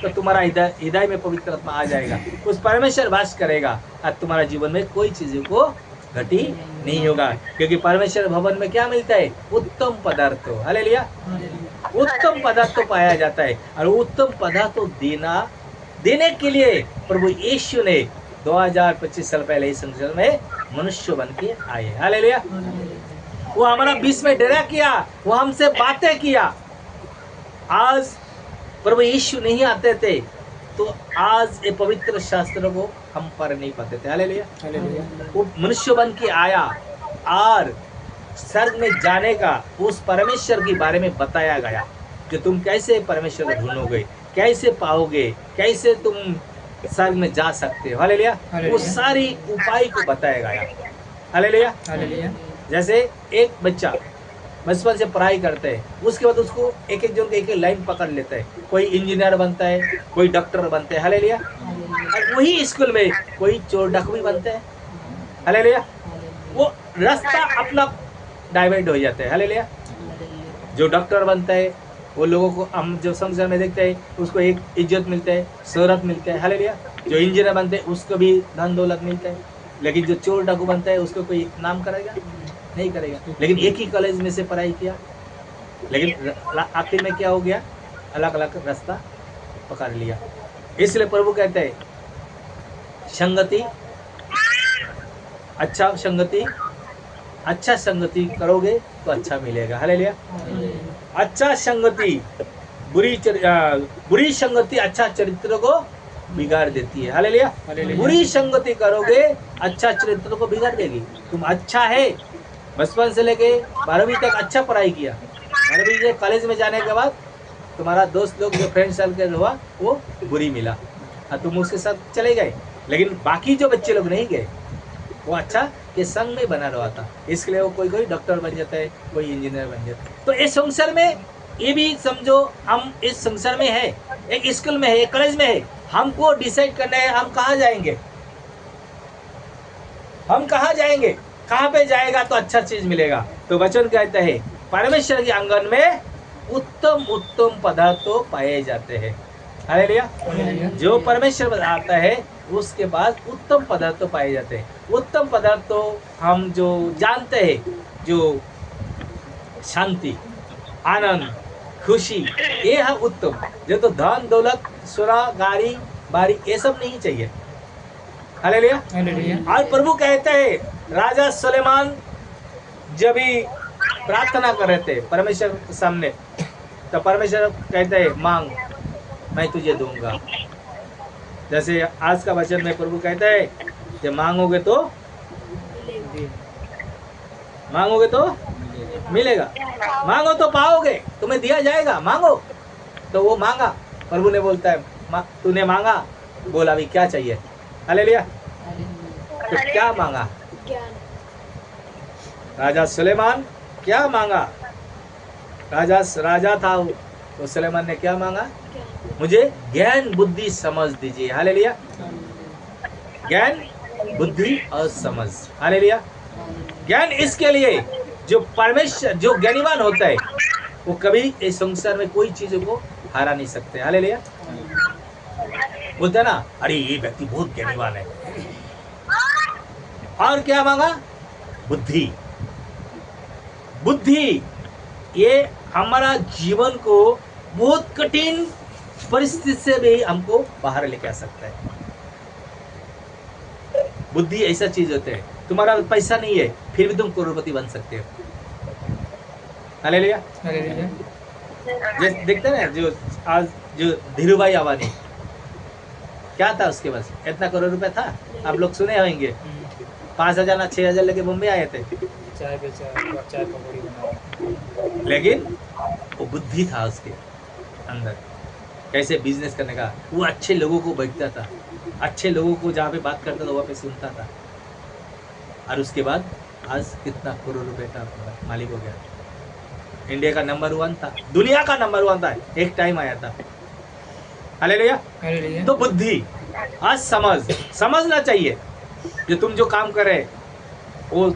तो तुम्हारा हृदय में पवित्र आत्मा आ जाएगा, उस परमेश्वर वास करेगा, और तुम्हारा जीवन में कोई चीजों को घटी नहीं होगा, क्योंकि परमेश्वर भवन में क्या मिलता है, उत्तम पदार्थ। हालेलुया। उत्तम पदार्थ पाया जाता है, और उत्तम पदार्थ देने के लिए प्रभु यीशु ने 2025 साल पहले इस संसार में मनुष्य बन के आए। हालेलुया। वो हमारा बीच में डेरा किया, वो हमसे बातें किया। आज प्रभु यीशु नहीं आते थे तो आज ये पवित्र शास्त्र को हम पढ़ नहीं पाते थे। हालेलुया। वो मनुष्य बन के आया और स्वर्ग में जाने का उस परमेश्वर के बारे में बताया गया कि तुम कैसे परमेश्वर को ढूंढोगे, कैसे पाओगे, कैसे तुम स्वर्ग में जा सकते हो। हालेलुया। वो सारी उपाय को बताया गया। हालेलुया।
हालेलुया।
जैसे एक बच्चा बचपन से पढ़ाई करता है, उसके बाद उसको एक एक जन एक एक लाइन पकड़ लेता है, कोई इंजीनियर बनता है, कोई डॉक्टर बनता है। हालेलुया। और वही स्कूल में कोई चोर डाकू बनता है। हालेलुया। वो रास्ता अपना डाइवर्ट हो जाता है। हालेलुया। जो डॉक्टर बनता है वो लोगों को हम जो संसार में देखते हैं उसको एक इज्जत मिलता है, शोहरत मिलता है। हालेलुया। जो इंजीनियर बनते हैं उसको भी धन दौलत मिलता है, लेकिन जो चोर डाकू बनता है उसको कोई नाम करेगा नहीं करेगा। लेकिन एक ही कॉलेज में से पढ़ाई किया, लेकिन आखिर में क्या हो गया, अलग अलग रास्ता पकड़ लिया। इसलिए प्रभु कहते हैं संगति, अच्छा संगति करोगे तो अच्छा मिलेगा। हालेलुया। अच्छा संगति, बुरी संगति अच्छा चरित्र को बिगाड़ देती है। हालेलुया। बुरी संगति करोगे अच्छा चरित्र को बिगाड़ देगी। तुम अच्छा है, बचपन से लेके 12वीं तक अच्छा पढ़ाई किया, 12वीं से कॉलेज में जाने के बाद तुम्हारा दोस्त लोग जो फ्रेंड सर्कल हुआ वो बुरी मिला और तुम उसके साथ चले गए, लेकिन बाकी जो बच्चे लोग नहीं गए, वो अच्छा के संग में बना रहा था। इसके लिए वो कोई डॉक्टर बन जाता है, कोई इंजीनियर बन जाता है। तो इस संसार में ये भी समझो, हम इस संसार में है, एक स्कूल में है, एक कॉलेज में है, हमको डिसाइड करना है हम कहाँ जाएंगे, हम कहाँ जाएंगे, कहाँ पे जाएगा तो अच्छा चीज मिलेगा। तो वचन कहता है परमेश्वर के आंगन में उत्तम उत्तम पदार्थ पाए जाते हैं। हालेलुया। जो परमेश्वर आता है उसके पास उत्तम पदार्थ पाए जाते हैं। उत्तम पदार्थ हम जो जानते हैं, जो शांति, आनंद, खुशी, ये है उत्तम। जो तो धन दौलत सुरा गाड़ी बारी ये सब नहीं चाहिए। हालेलुया।
हालेलुया।
और प्रभु कहते हैं राजा सुलेमान जब भी प्रार्थना कर रहे थे परमेश्वर के सामने, तो परमेश्वर कहते हैं मांग मैं तुझे दूंगा। जैसे आज का वचन में प्रभु कहता है कि मांगोगे तो मिलेगा, मांगो तो पाओगे, तुम्हें दिया जाएगा, मांगो। तो वो मांगा, प्रभु ने बोलता है तूने मांगा, बोला अभी क्या चाहिए। हालेलुया। तो क्या मांगा राजा सुलेमान, क्या मांगा? राजा था वो, तो सुलेमान ने क्या मांगा? मुझे ज्ञान बुद्धि समझ दीजिए। हालेलुया। ज्ञान बुद्धि और समझ। हालेलुया। ज्ञान इसके लिए जो परमेश्वर जो ज्ञानीवान होता है वो कभी इस संसार में कोई चीजों को हारा नहीं सकते। हालेलुया। बोलते ना अरे ये व्यक्ति बहुत ज्ञानीवान है। और क्या मांगा? बुद्धि। बुद्धि ये हमारा जीवन को बहुत कठिन परिस्थिति से भी हमको बाहर लेके आ सकता है। बुद्धि ऐसा चीज होता है, तुम्हारा पैसा नहीं है फिर भी तुम करोड़पति बन सकते हो। हालेलुया।
हालेलुया।
देखते हैं जो आज जो धीरूभाई अंबानी, क्या था उसके पास? इतना करोड़ रुपए था, आप लोग सुने होंगे। 5,000 ना 6,000 लेके मुंबई आए थे,
चाय बेचा, चाय पकौड़ी बनाया,
लेकिन वो बुद्धि था उसके अंदर कैसे बिजनेस करने का। वो अच्छे लोगों को बैठता था, अच्छे लोगों को जहाँ पे बात करता था वहाँ पे सुनता था, और उसके बाद आज कितना करोड़ रुपए का मालिक हो गया। इंडिया का नंबर 1 था, दुनिया का नंबर 1 था, एक टाइम आया था। हालेलुया।
हालेलुया।
तो बुद्धि, आज समझना चाहिए जो तुम जो काम कर रहे वो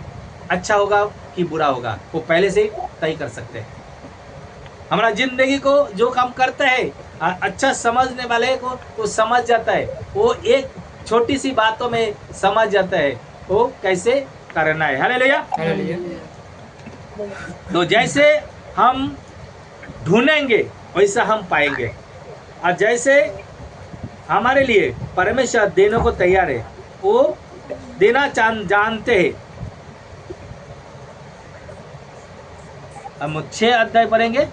अच्छा होगा कि बुरा होगा, वो पहले से तय कर सकते हैं। हमारा जिंदगी को जो काम करते हैं अच्छा समझने वाले को वो समझ जाता है, वो एक छोटी सी बातों में समझ जाता है वो कैसे करना है। हालेलुया।
हालेलुया।
तो जैसे हम ढूंढेंगे वैसा हम पाएंगे, और जैसे हमारे लिए परमेश्वर देने को तैयार है वो देना जानते हैं। हम 6 अध्याय पढ़ेंगे,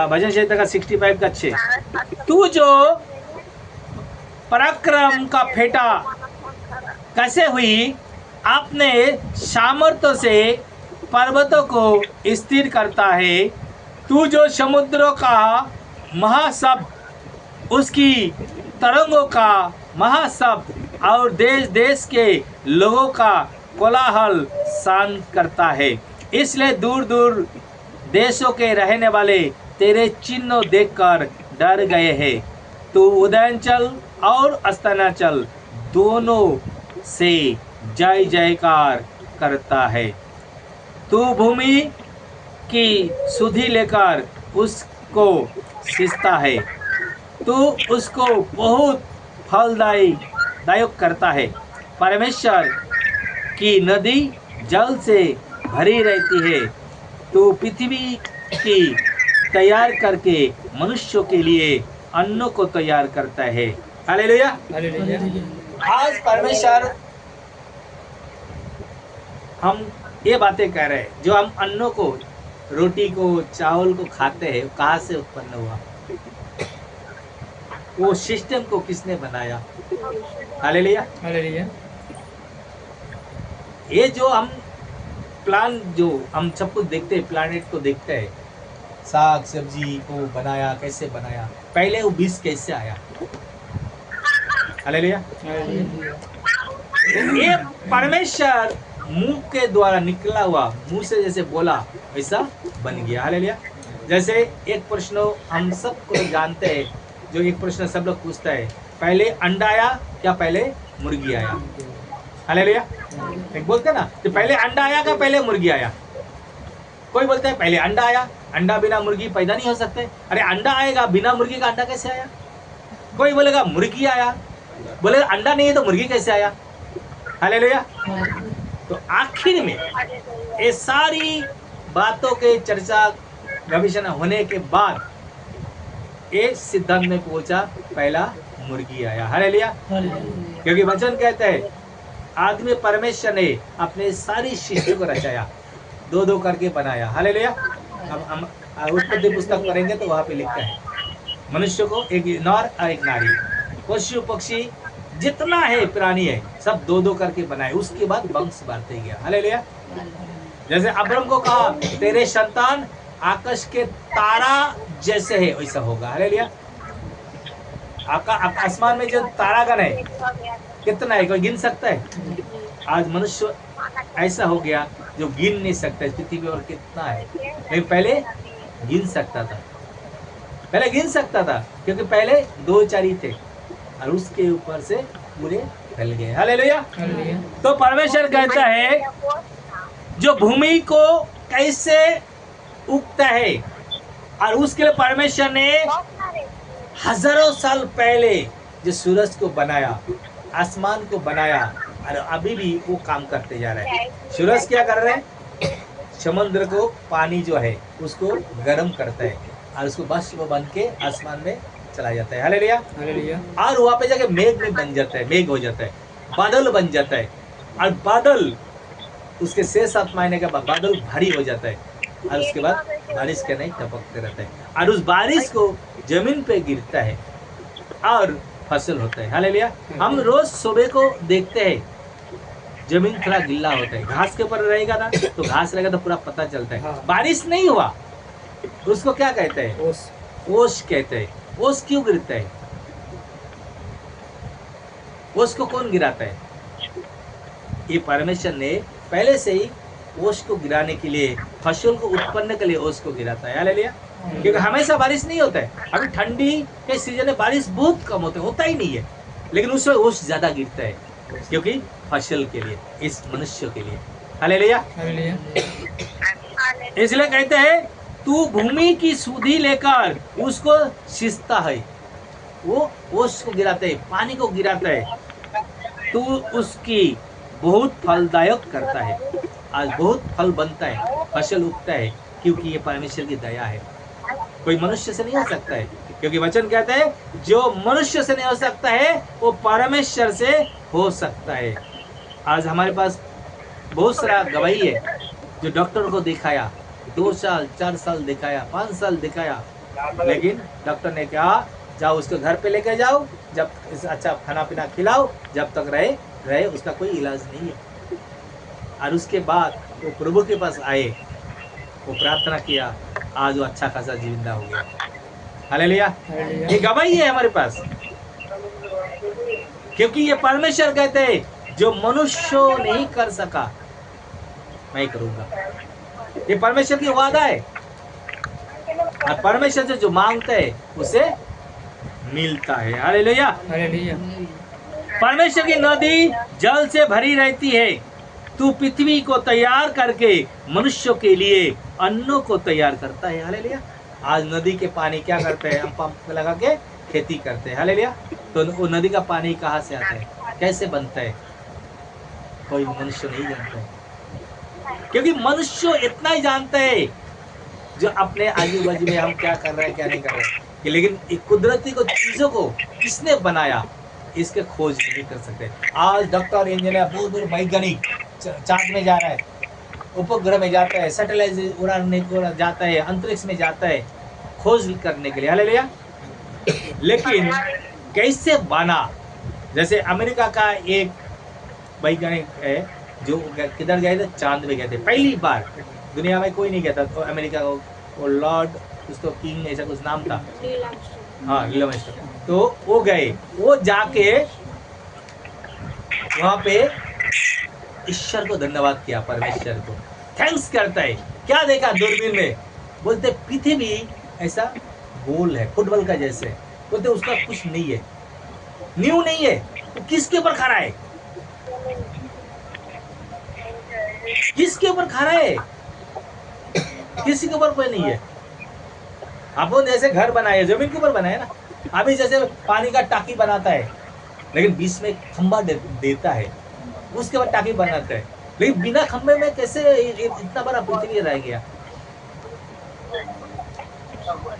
भजन संहिता का 65 का 6। तू जो पराक्रम का फेटा कैसे हुई, आपने सामर्थ्य से पर्वतों को स्थिर करता है। तू जो समुद्रों का महाशब्द, उसकी तरंगों का महाशब्द और देश देश के लोगों का कोलाहल शांत करता है। इसलिए दूर दूर देशों के रहने वाले तेरे चिन्ह देखकर डर गए हैं। तू उदयाचल और अस्ताचल दोनों से जय जयकार करता है। तू भूमि की सुधि लेकर उसको सींचता है, तू उसको बहुत फलदायक करता है। परमेश्वर की नदी जल से भरी रहती है। तू पृथ्वी की तैयार करके मनुष्यों के लिए अन्नों को तैयार करता है। हालेलुया।
हालेलुया।
आज परमेश्वर हम ये बातें कह रहे हैं, जो हम अन्नों को, रोटी को, चावल को खाते हैं, कहाँ से उत्पन्न हुआ? वो सिस्टम को किसने बनाया? हालेलुया।
हालेलुया।
ये जो हम प्लान, जो हम सब कुछ देखते हैं, प्लानेट को देखते हैं, साग सब्जी को बनाया, कैसे बनाया, पहले वो बीज कैसे आया? हालेलुया। ये परमेश्वर मुंह के द्वारा निकला हुआ, मुंह से जैसे बोला वैसा बन गया। हालेलुया। जैसे एक प्रश्न हम सब को जानते हैं, जो एक प्रश्न सब लोग पूछता है, पहले अंडा आया क्या पहले मुर्गी आया? हालेलुया। एक बोलते हैं ना, तो पहले अंडा आया क्या पहले मुर्गी आया? कोई बोलता है पहले अंडा आया, अंडा बिना मुर्गी पैदा नहीं हो सकते। अरे अंडा आएगा बिना मुर्गी का, अंडा कैसे आया? कोई बोलेगा मुर्गी आया, बोले अंडा नहीं है तो मुर्गी कैसे आया? हालेलुया। तो आखिर में ये सारी बातों के चर्चा गवेषणा होने के बाद एक सिद्धांत में पहुंचा, पहला मुर्गी आया। हालेलुया। क्योंकि वचन कहता है आदमी परमेश्वर ने अपने सारी सृष्टि को रचाया, दो दो करके बनाया। हालेलुया। अब हम उत्पत्ति पुस्तक पढ़ेंगे तो वहां पे लिखा है मनुष्य को एक नर और एक नारी, पशु पक्षी जितना है प्राणी है सब दो दो करके बनाए, उसके बाद वंश बढ़ते गया। हालेलुया। जैसे अब्राहम को कहा तेरे संतान आकाश के तारा जैसे है वैसा होगा। हालेलुया। आसमान में जो तारागण है कितना है, कोई गिन सकता है? आज मनुष्य ऐसा हो गया जो गिन नहीं सकता पृथ्वी पर कितना है, लेकिन पहले गिन सकता था, पहले गिन सकता था क्योंकि पहले दो चार ही थे और उसके ऊपर से पूरे फैल गए। हालेलुया। तो परमेश्वर कहता है जो भूमि को कैसे उगता है, और उसके लिए परमेश्वर ने हजारों साल पहले जो सूरज को बनाया, आसमान को बनाया, और अभी भी वो काम करते जा रहे हैं। सूरज क्या कर रहे हैं? समुद्र को पानी जो है उसको गर्म करता है और उसको बाष्प बन के आसमान में चला जाता है। हालेलुया। और वहाँ पे जाके मेघ में बन जाता है, मेघ हो जाता है, बादल बन जाता है, और बादल उसके 6-7 महीने के बाद बादल भारी हो जाता है, और उसके बाद बारिश का नहीं टपकते रहता है, और उस बारिश को जमीन पे गिरता है और फसल होता है। हालेलुया। हम रोज सुबह को देखते हैं जमीन थोड़ा गिल्ला होता है, घास के ऊपर रहेगा ना तो घास रहेगा तो पूरा पता चलता है।
हाँ।
बारिश नहीं हुआ उसको क्या कहते हैं?
ओस।
ओस कहते हैं। ओस क्यों गिरता है? ओस को कौन गिराता है? ये परमेश्वर ने पहले से ही ओस को गिराने के लिए, फसल को उत्पन्न के लिए ओस को गिराता है। हालेलुया। क्योंकि हमेशा बारिश नहीं होता है, अभी ठंडी के सीजन में बारिश बहुत कम होता ही नहीं है, लेकिन उसमें ओस ज्यादा गिरता है क्योंकि फसल के लिए, इस मनुष्य के लिए। हालेलुया। इसलिए कहते हैं तू भूमि की सुधि लेकर उसको सींचता है, वो ओस को गिराता है, पानी को गिराता है, तू उसकी बहुत फलदायक करता है। आज बहुत फल बनता है, फसल उगता है, क्योंकि ये परमेश्वर की दया है। कोई मनुष्य से नहीं हो सकता है, क्योंकि वचन कहता है जो मनुष्य से नहीं हो सकता है वो परमेश्वर से हो सकता है। आज हमारे पास बहुत सारा गवाही है जो डॉक्टर को दिखाया, 2 साल 4 साल दिखाया, 5 साल दिखाया, लेकिन डॉक्टर ने कहा जाओ उसको घर पे लेके जाओ, जब अच्छा खाना पीना खिलाओ, जब तक रहे उसका कोई इलाज नहीं है। और उसके बाद वो प्रभु के पास आए, वो प्रार्थना किया, आज वो अच्छा खासा जिंदा हो गया। हालेलुया। ये गवाही है हमारे पास, क्योंकि ये परमेश्वर कहते हैं जो मनुष्य नहीं कर सका मैं करूंगा। ये परमेश्वर की वादा है, और परमेश्वर से जो मांगते है उसे मिलता है। हालेलुया। परमेश्वर की नदी जल से भरी रहती है, तू पृथ्वी को तैयार करके मनुष्यों के लिए अन्नों को तैयार करता है। हालेलुया। आज नदी के पानी क्या करते हैं? हम पंप लगा के खेती करते हैं। हालेलुया। तो वो नदी का पानी कहाँ से आता है, कैसे बनता है, कोई मनुष्य नहीं जानता है, क्योंकि मनुष्य इतना ही जानता है जो अपने आजू बाजू में हम क्या कर रहे हैं क्या नहीं कर रहे हैं, लेकिन कुदरती को चीजों को किसने बनाया इसके खोज नहीं कर सकते। आज डॉक्टर इंजीनियर बहुत दूर वैज्ञानिक चांद में जा रहा है, उपग्रह में जाता है, सैटेलाइट उड़ाने को जाता है, अंतरिक्ष में जाता है खोज करने के लिए। हालेलुया। लेकिन कैसे बना? जैसे अमेरिका का एक वैज्ञानिक है जो किधर गए थे? चांद में गए थे, पहली बार दुनिया में कोई नहीं गया था। तो अमेरिका को वो लॉर्ड उसको किंग ऐसा कुछ नाम था, हाँ नील आर्मस्ट्रांग। तो वो गए, वो जाके वहां पे ईश्वर को धन्यवाद किया, परमेश्वर को थैंक्स करता है। क्या देखा दूरबीन में? बोलते पृथ्वी ऐसा गोल है फुटबॉल का जैसे, बोलते उसका कुछ नहीं है, न्यू नहीं है, तो किसके ऊपर खड़ा है? किसके ऊपर खड़ा है? किसी के ऊपर कोई नहीं है। अपन जैसे घर बनाए जमीन के ऊपर बनाए ना, अभी जैसे पानी का टाकी बनाता है, लेकिन बीच में खंबा देता है, उसके बाद टाकी बनाता है, लेकिन बिना खंबे में कैसे इतना बड़ा पृथ्वी रह गया?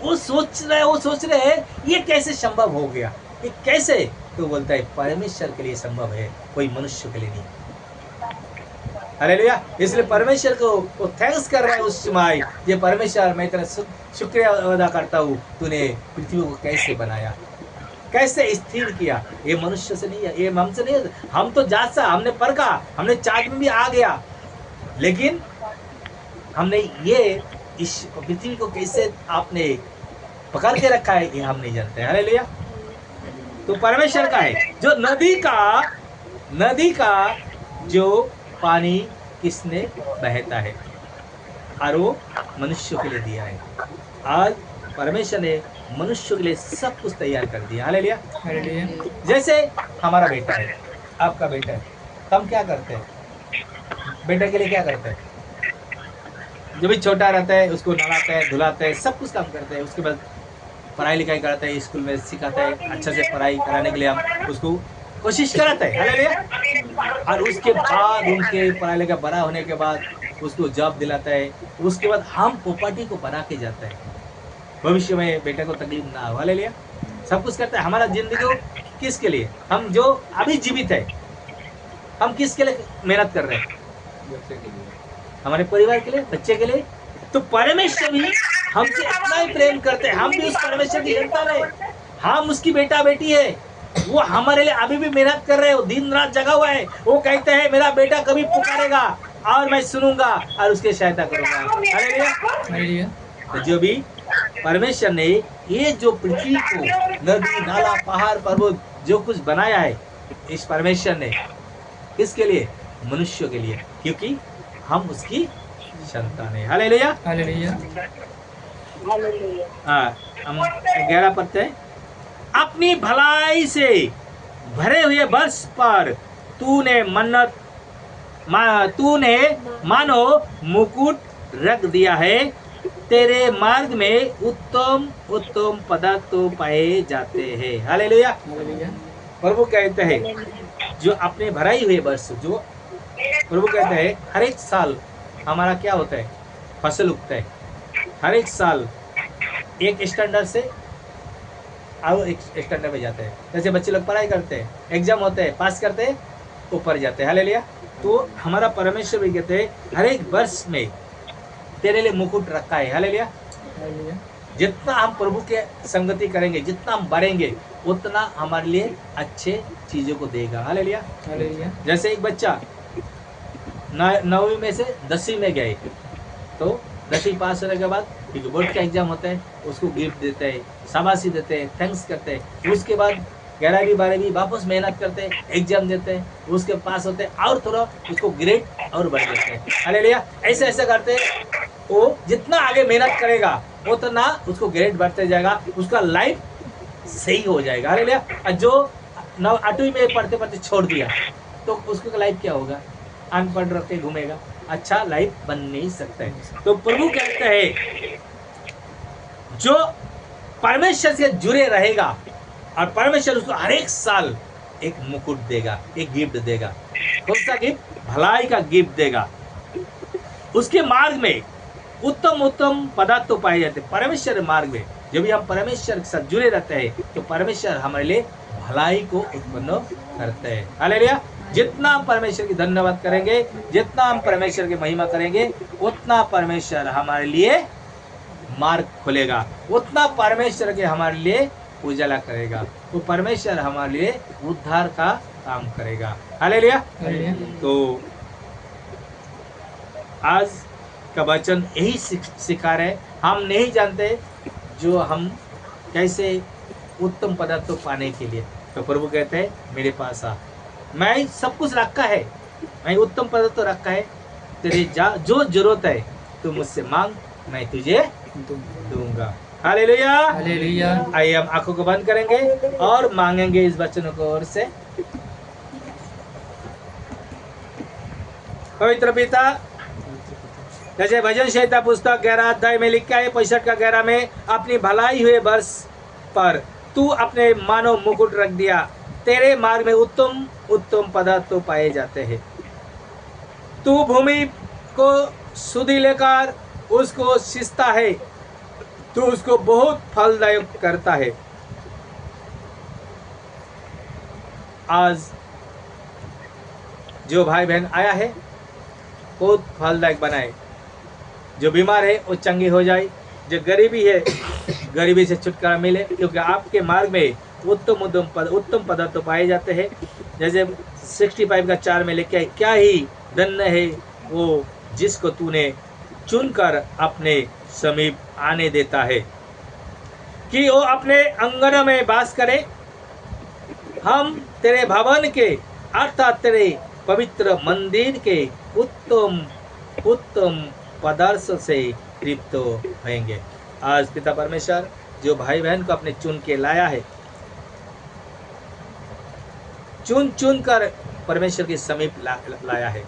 वो सोच रहे हैं ये कैसे संभव हो गया, ये कैसे? तो बोलता है परमेश्वर के लिए संभव है, कोई मनुष्य के लिए नहीं। हालेलुया। इसलिए परमेश्वर को वो थैंक्स कर रहा है उस समय, ये परमेश्वर मैं तेरा शुक्रिया अदा करता हूँ, तूने पृथ्वी को कैसे बनाया, कैसे स्थिर किया। ये मनुष्य से नहीं है, ये हमसे नहीं है। हम तो जांचा, हमने परखा, हमने चार्ट में भी आ गया, लेकिन हमने ये इस पृथ्वी को कैसे आपने पकड़ के रखा है, ये हम नहीं जानते। हालेलुया। तो परमेश्वर का है जो नदी का जो पानी किसने बहता है, और वो मनुष्य के लिए दिया है। आज परमेश्वर ने मनुष्य के लिए सब कुछ तैयार कर दिया। हालेलुया। जैसे हमारा बेटा है, आपका बेटा है, तो हम क्या करते हैं? बेटे के लिए क्या करते हैं? जो भी छोटा रहता है उसको नहलाते हैं, धुलाते हैं, सब कुछ काम करते हैं। उसके बाद पढ़ाई लिखाई कराते हैं, स्कूल में सिखाते हैं, अच्छे से पढ़ाई कराने के लिए हम उसको कोशिश कराते हैं। हालेलुया। और उसके बाद उनके पढ़ाई लिखाई बड़ा होने के बाद उसको जॉब दिलाता है। उसके बाद हम प्रॉपर्टी को बना के जाते हैं, भविष्य में बेटे को तकलीफ ना हो। हालेलुया। सब कुछ करते हैं। हमारा जिंदगी किसके लिए? हम जो अभी जीवित है, हम किसके लिए मेहनत कर रहे हैं? हमारे परिवार के लिए, बच्चे के लिए। तो परमेश्वर भी हमसे इतना ही प्रेम करते हैं, हम भी उस परमेश्वर की संतान है, हम उसकी बेटा बेटी है। वो हमारे लिए अभी भी मेहनत कर रहे हैं, दिन रात जगा हुआ है। वो कहते हैं मेरा बेटा कभी पुकारेगा और मैं सुनूंगा और उसकी सहायता करूंगा। हालेलुया। तो जो भी परमेश्वर ने ये जो पृथ्वी को, नदी नाला पहाड़ पर्वत जो कुछ बनाया है, इस परमेश्वर ने किसके लिए? मनुष्य के लिए, क्योंकि हम उसकी संतान है। हालेलुया। हाँ, हम 11 पढ़ते हैं। अपनी भलाई से भरे हुए वर्ष पर तूने मानो मुकुट रख दिया है। तेरे मार्ग में उत्तम उत्तम पदार्थ तो पाए जाते हैं। हालेलुया। प्रभु कहते हैं जो अपने भराई हुए वर्ष, जो प्रभु कहते हैं हर एक साल हमारा क्या होता है? फसल उगता है। हर एक साल एक स्टैंडर्ड से और एक स्टैंडर्ड में जाते हैं। जैसे बच्चे लोग पढ़ाई करते हैं, एग्जाम होते हैं, पास करते हैं, ऊपर जाते हैं। हालेलुया। तो हमारा परमेश्वर भी कहते हैं हर एक वर्ष में तेरे लिए मुकुट रखा है। हालेलुया। जितना हम प्रभु के संगति करेंगे, जितना हम बढ़ेंगे, उतना हमारे लिए अच्छे चीजों को देगा। हालेलुया। जैसे एक बच्चा 9वीं में से 10वीं में गए, तो 10वीं पास होने के बाद एक बोर्ड का एग्जाम होता है, उसको गिफ्ट देते हैं, शाबाशी देते हैं, थैंक्स करते हैं। उसके बाद 11वीं 12वीं वापस मेहनत करते हैं, एग्जाम देते हैं, उसके पास होते हैं और थोड़ा उसको ग्रेड और बढ़ देते हैं। हालेलुया। ऐसे ऐसे करते हैं। वो जितना आगे मेहनत करेगा उतना उसको ग्रेड बढ़ते जाएगा, उसका लाइफ सही हो जाएगा। हालेलुया। और जो 8वीं में पढ़ते पढ़ते छोड़ दिया, तो उसका लाइफ क्या होगा? अनपढ़ रख के घूमेगा, अच्छा लाइफ बन नहीं सकता है। तो प्रभु कहते हैं जो परमेश्वर से जुड़े रहेगा और परमेश्वर उसको हर एक साल एक मुकुट देगा, एक गिफ्ट देगा। कौन सा गिफ्ट? भलाई का गिफ्ट देगा। उसके मार्ग में उत्तम उत्तम पदार्थ तो पाए जाते हैं। परमेश्वर मार्ग में जब भी हम परमेश्वर के साथ जुड़े रहते हैं, तो परमेश्वर हमारे लिए भलाई को उत्पन्न करते हैं। हालेलुया। जितना हम परमेश्वर की धन्यवाद करेंगे, जितना हम परमेश्वर की महिमा करेंगे, उतना परमेश्वर हमारे लिए मार्ग खोलेगा, उतना परमेश्वर के हमारे लिए उजाला करेगा, वो परमेश्वर हमारे लिए उद्धार का काम करेगा। हालेलुया। तो आज का वचन यही सिखा रहे। हम नहीं जानते जो हम कैसे उत्तम पदार्थ तो पाने के लिए, तो प्रभु कहते हैं मेरे पास आ, मैं सब कुछ रखा है, मैं उत्तम पदार्थ तो रखा है, तेरे जो जरूरत है तू मुझसे मांग, मैं तुझे दूंगा। हालेलुया।
हालेलुया।
आइए हम आंखों को बंद करेंगे और मांगेंगे इस वचनों को ओर से। पवित्र पिता, जैसे भजन संहिता पुस्तक 11 अध्याय में लिखा है 65 का 11 में, अपनी भलाई हुए वर्ष पर तू अपने मानो मुकुट रख दिया। तेरे मार्ग में उत्तम उत्तम पदार्थ तो पाए जाते हैं। तू भूमि को सुधि लेकर उसको सींचता है तो उसको बहुत फलदायक करता है। आज जो भाई बहन आया है बहुत फलदायक बनाए, जो बीमार है वो चंगी हो जाए, जो गरीबी है गरीबी से छुटकारा मिले, क्योंकि आपके मार्ग में उत्तम पदार्थ तो पाए जाते हैं। जैसे 65 का 4 में लिखा है, क्या ही धन्य है वो जिसको तूने चुनकर अपने समीप आने देता है, कि वो अपने अंगनों में वास करे। हम तेरे भवन के अर्थात तेरे पवित्र मंदिर के उत्तम पदार्थ से तृप्त होंगे। आज पिता परमेश्वर जो भाई बहन को अपने चुन के लाया है, चुन कर परमेश्वर के समीप लाया है,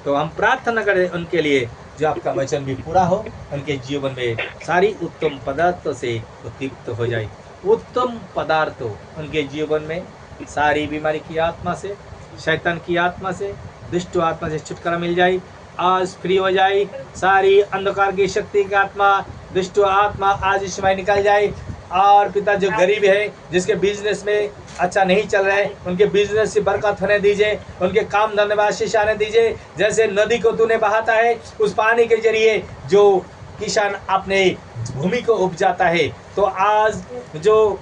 तो हम प्रार्थना करें उनके लिए, जो आपका वचन भी पूरा हो, उनके जीवन में सारी उत्तम पदार्थों से वो तृप्त हो जाए। उत्तम पदार्थ उनके जीवन में सारी बीमारी की आत्मा से, शैतान की आत्मा से, दुष्ट आत्मा से छुटकारा मिल जाए, आज फ्री हो जाए। सारी अंधकार की शक्ति की आत्मा, दुष्ट आत्मा आज इस समय निकल जाए। और पिता जो गरीब है, जिसके बिजनेस में अच्छा नहीं चल रहा है, उनके बिजनेस से बरकत होने दीजिए, उनके काम धंधे में आशीष आने दीजिए। जैसे नदी को तूने बहाता है, उस पानी के जरिए जो किसान अपने भूमि को उपजाता है, तो आज जो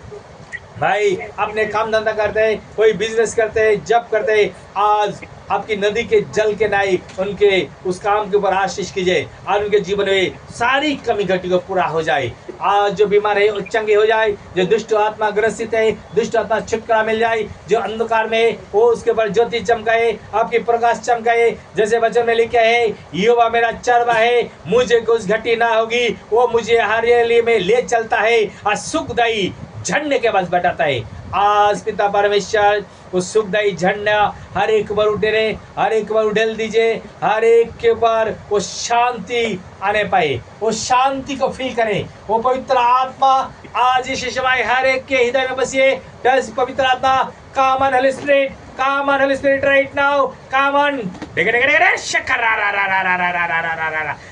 भाई अपने काम धंधा करते हैं, कोई बिजनेस करते हैं, जब करते हैं, आज आपकी नदी के जल के नाई उनके उस काम के ऊपर आशीष कीजिए, और उनके जीवन में सारी कमी घटी को पूरा हो जाए। आज जो बीमार है वो चंगे हो जाए, जो दुष्ट आत्मा ग्रसित है, दुष्ट आत्मा छुटकारा मिल जाए, जो अंधकार में वो उसके ऊपर ज्योति चमकाए, आपकी प्रकाश चमकाए। जैसे वचन में लिखा है, यहोवा मेरा चरवा है, मुझे कुछ घटी ना होगी, वो मुझे हरियाली में ले चलता है और सुखदायी झंडे के पास बैठाता है। आज पिता परमेश्वर उस सुखदायी झंडा हर एक बार उठे, हर एक बार उड़ेल दीजिए, हर एक के ऊपर वो शांति आने पाए, वो शांति को फील करें। वो पवित्र आत्मा आज इस समय हर एक के हृदय में बसिए। पवित्र आत्मा, come on Holy Spirit, come on Holy Spirit right now, come on।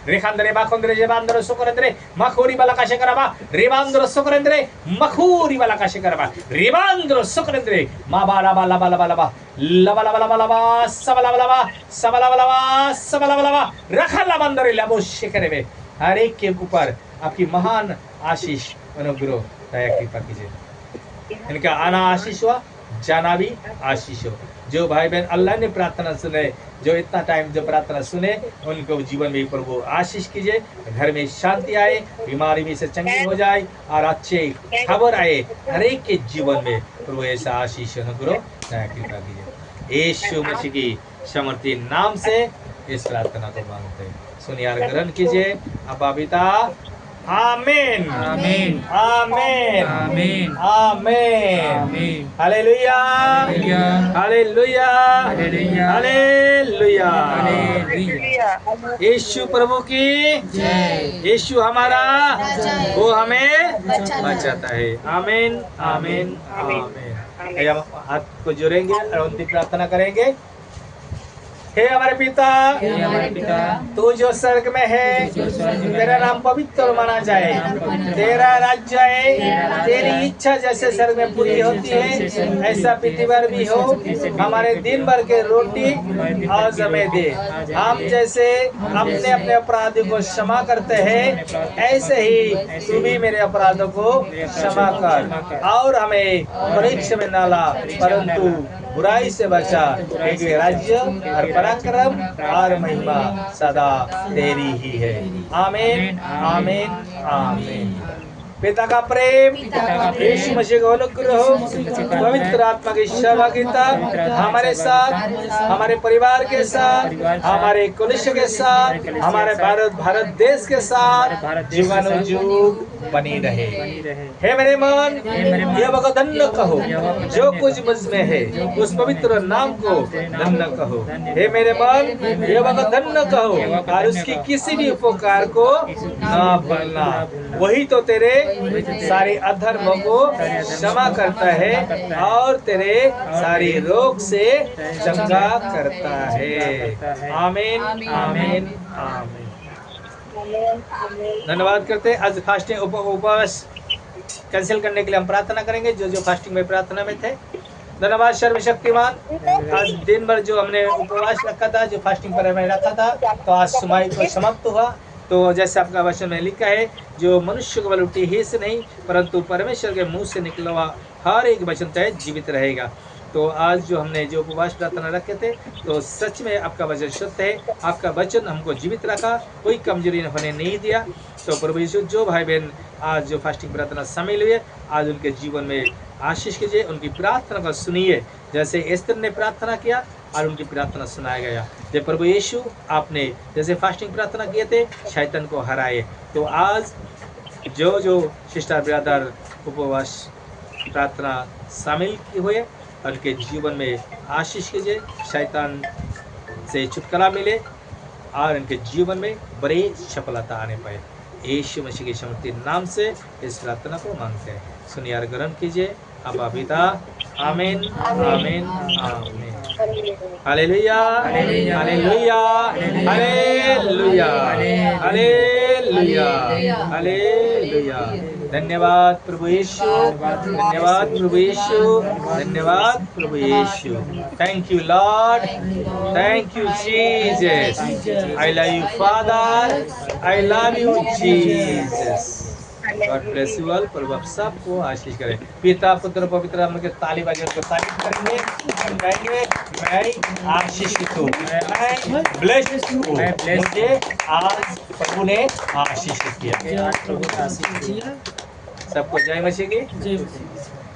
रेखांदरे बाखोंदरे जेबांदरे सुकरंदरे मखोरी बाला काशे करबा, रेबांदरे सुकरंदरे मखोरी बाला काशे करबा, रेबांदरे सुकरंदरे मा बाला बाला बाला बाला बा लबा लबा लबा लबा सबला लबा सबला लबा सबला लबा रखला बंदरे लबो शिकरे में हर एक के ऊपर आपकी महान आशीष अनुग्रह दया कृपा कीजिए। इनका आना आशीष हुआ, जाना भी आशीष हो। जो भाई बहन अल्लाह ने प्रार्थना सुने, जो इतना टाइम जो प्रार्थना सुने, उनको जीवन में प्रभु आशीष कीजिए, घर में शांति आए, बीमारी में से चंगी हो जाए और अच्छे खबर आए हर एक के जीवन में। प्रभु ऐसा आशीष अनुग्रह दया कृपा कीजिए। यीशु मसीह की समर्थी नाम से इस प्रार्थना को मांगते हैं, सुनिए और ग्रहण कीजिए। अब्बा पिता, आमीन
आमीन
आमीन
आमीन
आमीन
आमीन।
हालेलुया हालेलुया
हालेलुया
हालेलुया।
हालेलुया।
यीशु प्रभु की
जय।
यीशु हमारा
राजा है।
वो हमें
बचाता है।
बचाता है। आमीन आमीन आमीन। आइए हम हाथ को जोड़ेंगे और अंतिम प्रार्थना करेंगे। हे हमारे पिता,
हे हमारे पिता,
तू जो स्वर्ग में है, तेरा नाम पवित्र माना जाए, तेरा राज्य आए, तेरी इच्छा जैसे स्वर्ग में पूरी होती है ऐसा पृथ्वी पर भी हो। हमारे दिन भर के रोटी आज हमें दे, हम जैसे अपने अपने अपराधों को क्षमा करते हैं ऐसे ही तू भी मेरे अपराधों को क्षमा कर, और हमें परीक्षा में न ला परंतु बुराई से बचा। एक राज्य और पराक्रम और महिमा सदा तेरी ही है। आमीन आमीन आमीन। पिता का प्रेम, यीशु मसीह का अनुग्रह, पवित्र आत्मा की सहभागिता हमारे साथ, हमारे परिवार के साथ, हमारे कलिसिया के साथ, हमारे भारत देश के साथ जीवनोजुग बनी रहे। हे मेरे मन, यहोवा को धन्य कहो, जो कुछ मुझ में है उस पवित्र नाम को धन्य कहो। हे मेरे मन, यहोवा को धन्य कहो और उसकी किसी भी उपकार को ना भूलना, वही तो तेरे सारे अधर्मों को क्षमा करता है और तेरे सारी रोग से चंगा करता है। आमीन आमीन आमीन। धन्यवाद करते हैं। आज फास्टिंग उपवास कैंसिल करने के लिए हम प्रार्थना करेंगे, जो जो फास्टिंग में प्रार्थना में थे। धन्यवाद सर्वशक्तिमान। आज दिन भर जो हमने उपवास रखा था, जो फास्टिंग पर हमें रखा था, तो आज सुमाई को समाप्त हुआ। तो जैसे आपका वचन में लिखा है, जो मनुष्य को बल उठी ही से नहीं, परंतु परमेश्वर के मुंह से निकला हुआ हर एक वचन तय जीवित रहेगा। तो आज जो हमने जो उपवास प्रार्थना रखे थे, तो सच में आपका वचन सत्य है। आपका वचन हमको जीवित रखा, कोई कमजोरी होने नहीं दिया। तो प्रभु यीशु, जो भाई बहन आज जो फास्टिंग प्रार्थना शामिल हुए, आज उनके जीवन में आशीष कीजिए, उनकी प्रार्थना को सुनिए। जैसे एस्तर ने प्रार्थना किया और उनकी प्रार्थना सुनाया गया। जब प्रभु यीशु आपने जैसे फास्टिंग प्रार्थना किए थे, शैतान को हराए। तो आज जो जो सिस्टर ब्रदर उपवास प्रार्थना शामिल हुए, उनके जीवन में आशीष कीजिए, शैतान से छुटकारा मिले और उनके जीवन में बड़ी सफलता आने पाए। यीशु मसीह के समर्थी नाम से इस प्रार्थना को मांगते हैं। सुनिए और ग्रहण कीजिए। अब्बा पिता, आमीन आमीन आमीन। हालेलुया हालेलुया हालेलुया हालेलुया हालेलुया। धन्यवाद प्रभु यीशु, धन्यवाद प्रभु यीशु, धन्यवाद प्रभु यीशु। Thank you Lord, thank you Jesus. I love you Father, I love you Jesus. God bless you all. प्रभु आप सबको आशीष करें। पिता पुत्र पवित्र आत्मा के ताली बजा के तारीफ करेंगे। मैं आशीषित हूँ, मैं ब्लेस्ड हूँ। मुझे आज प्रभु ने आशीषित किया। सबको जय मसीह की।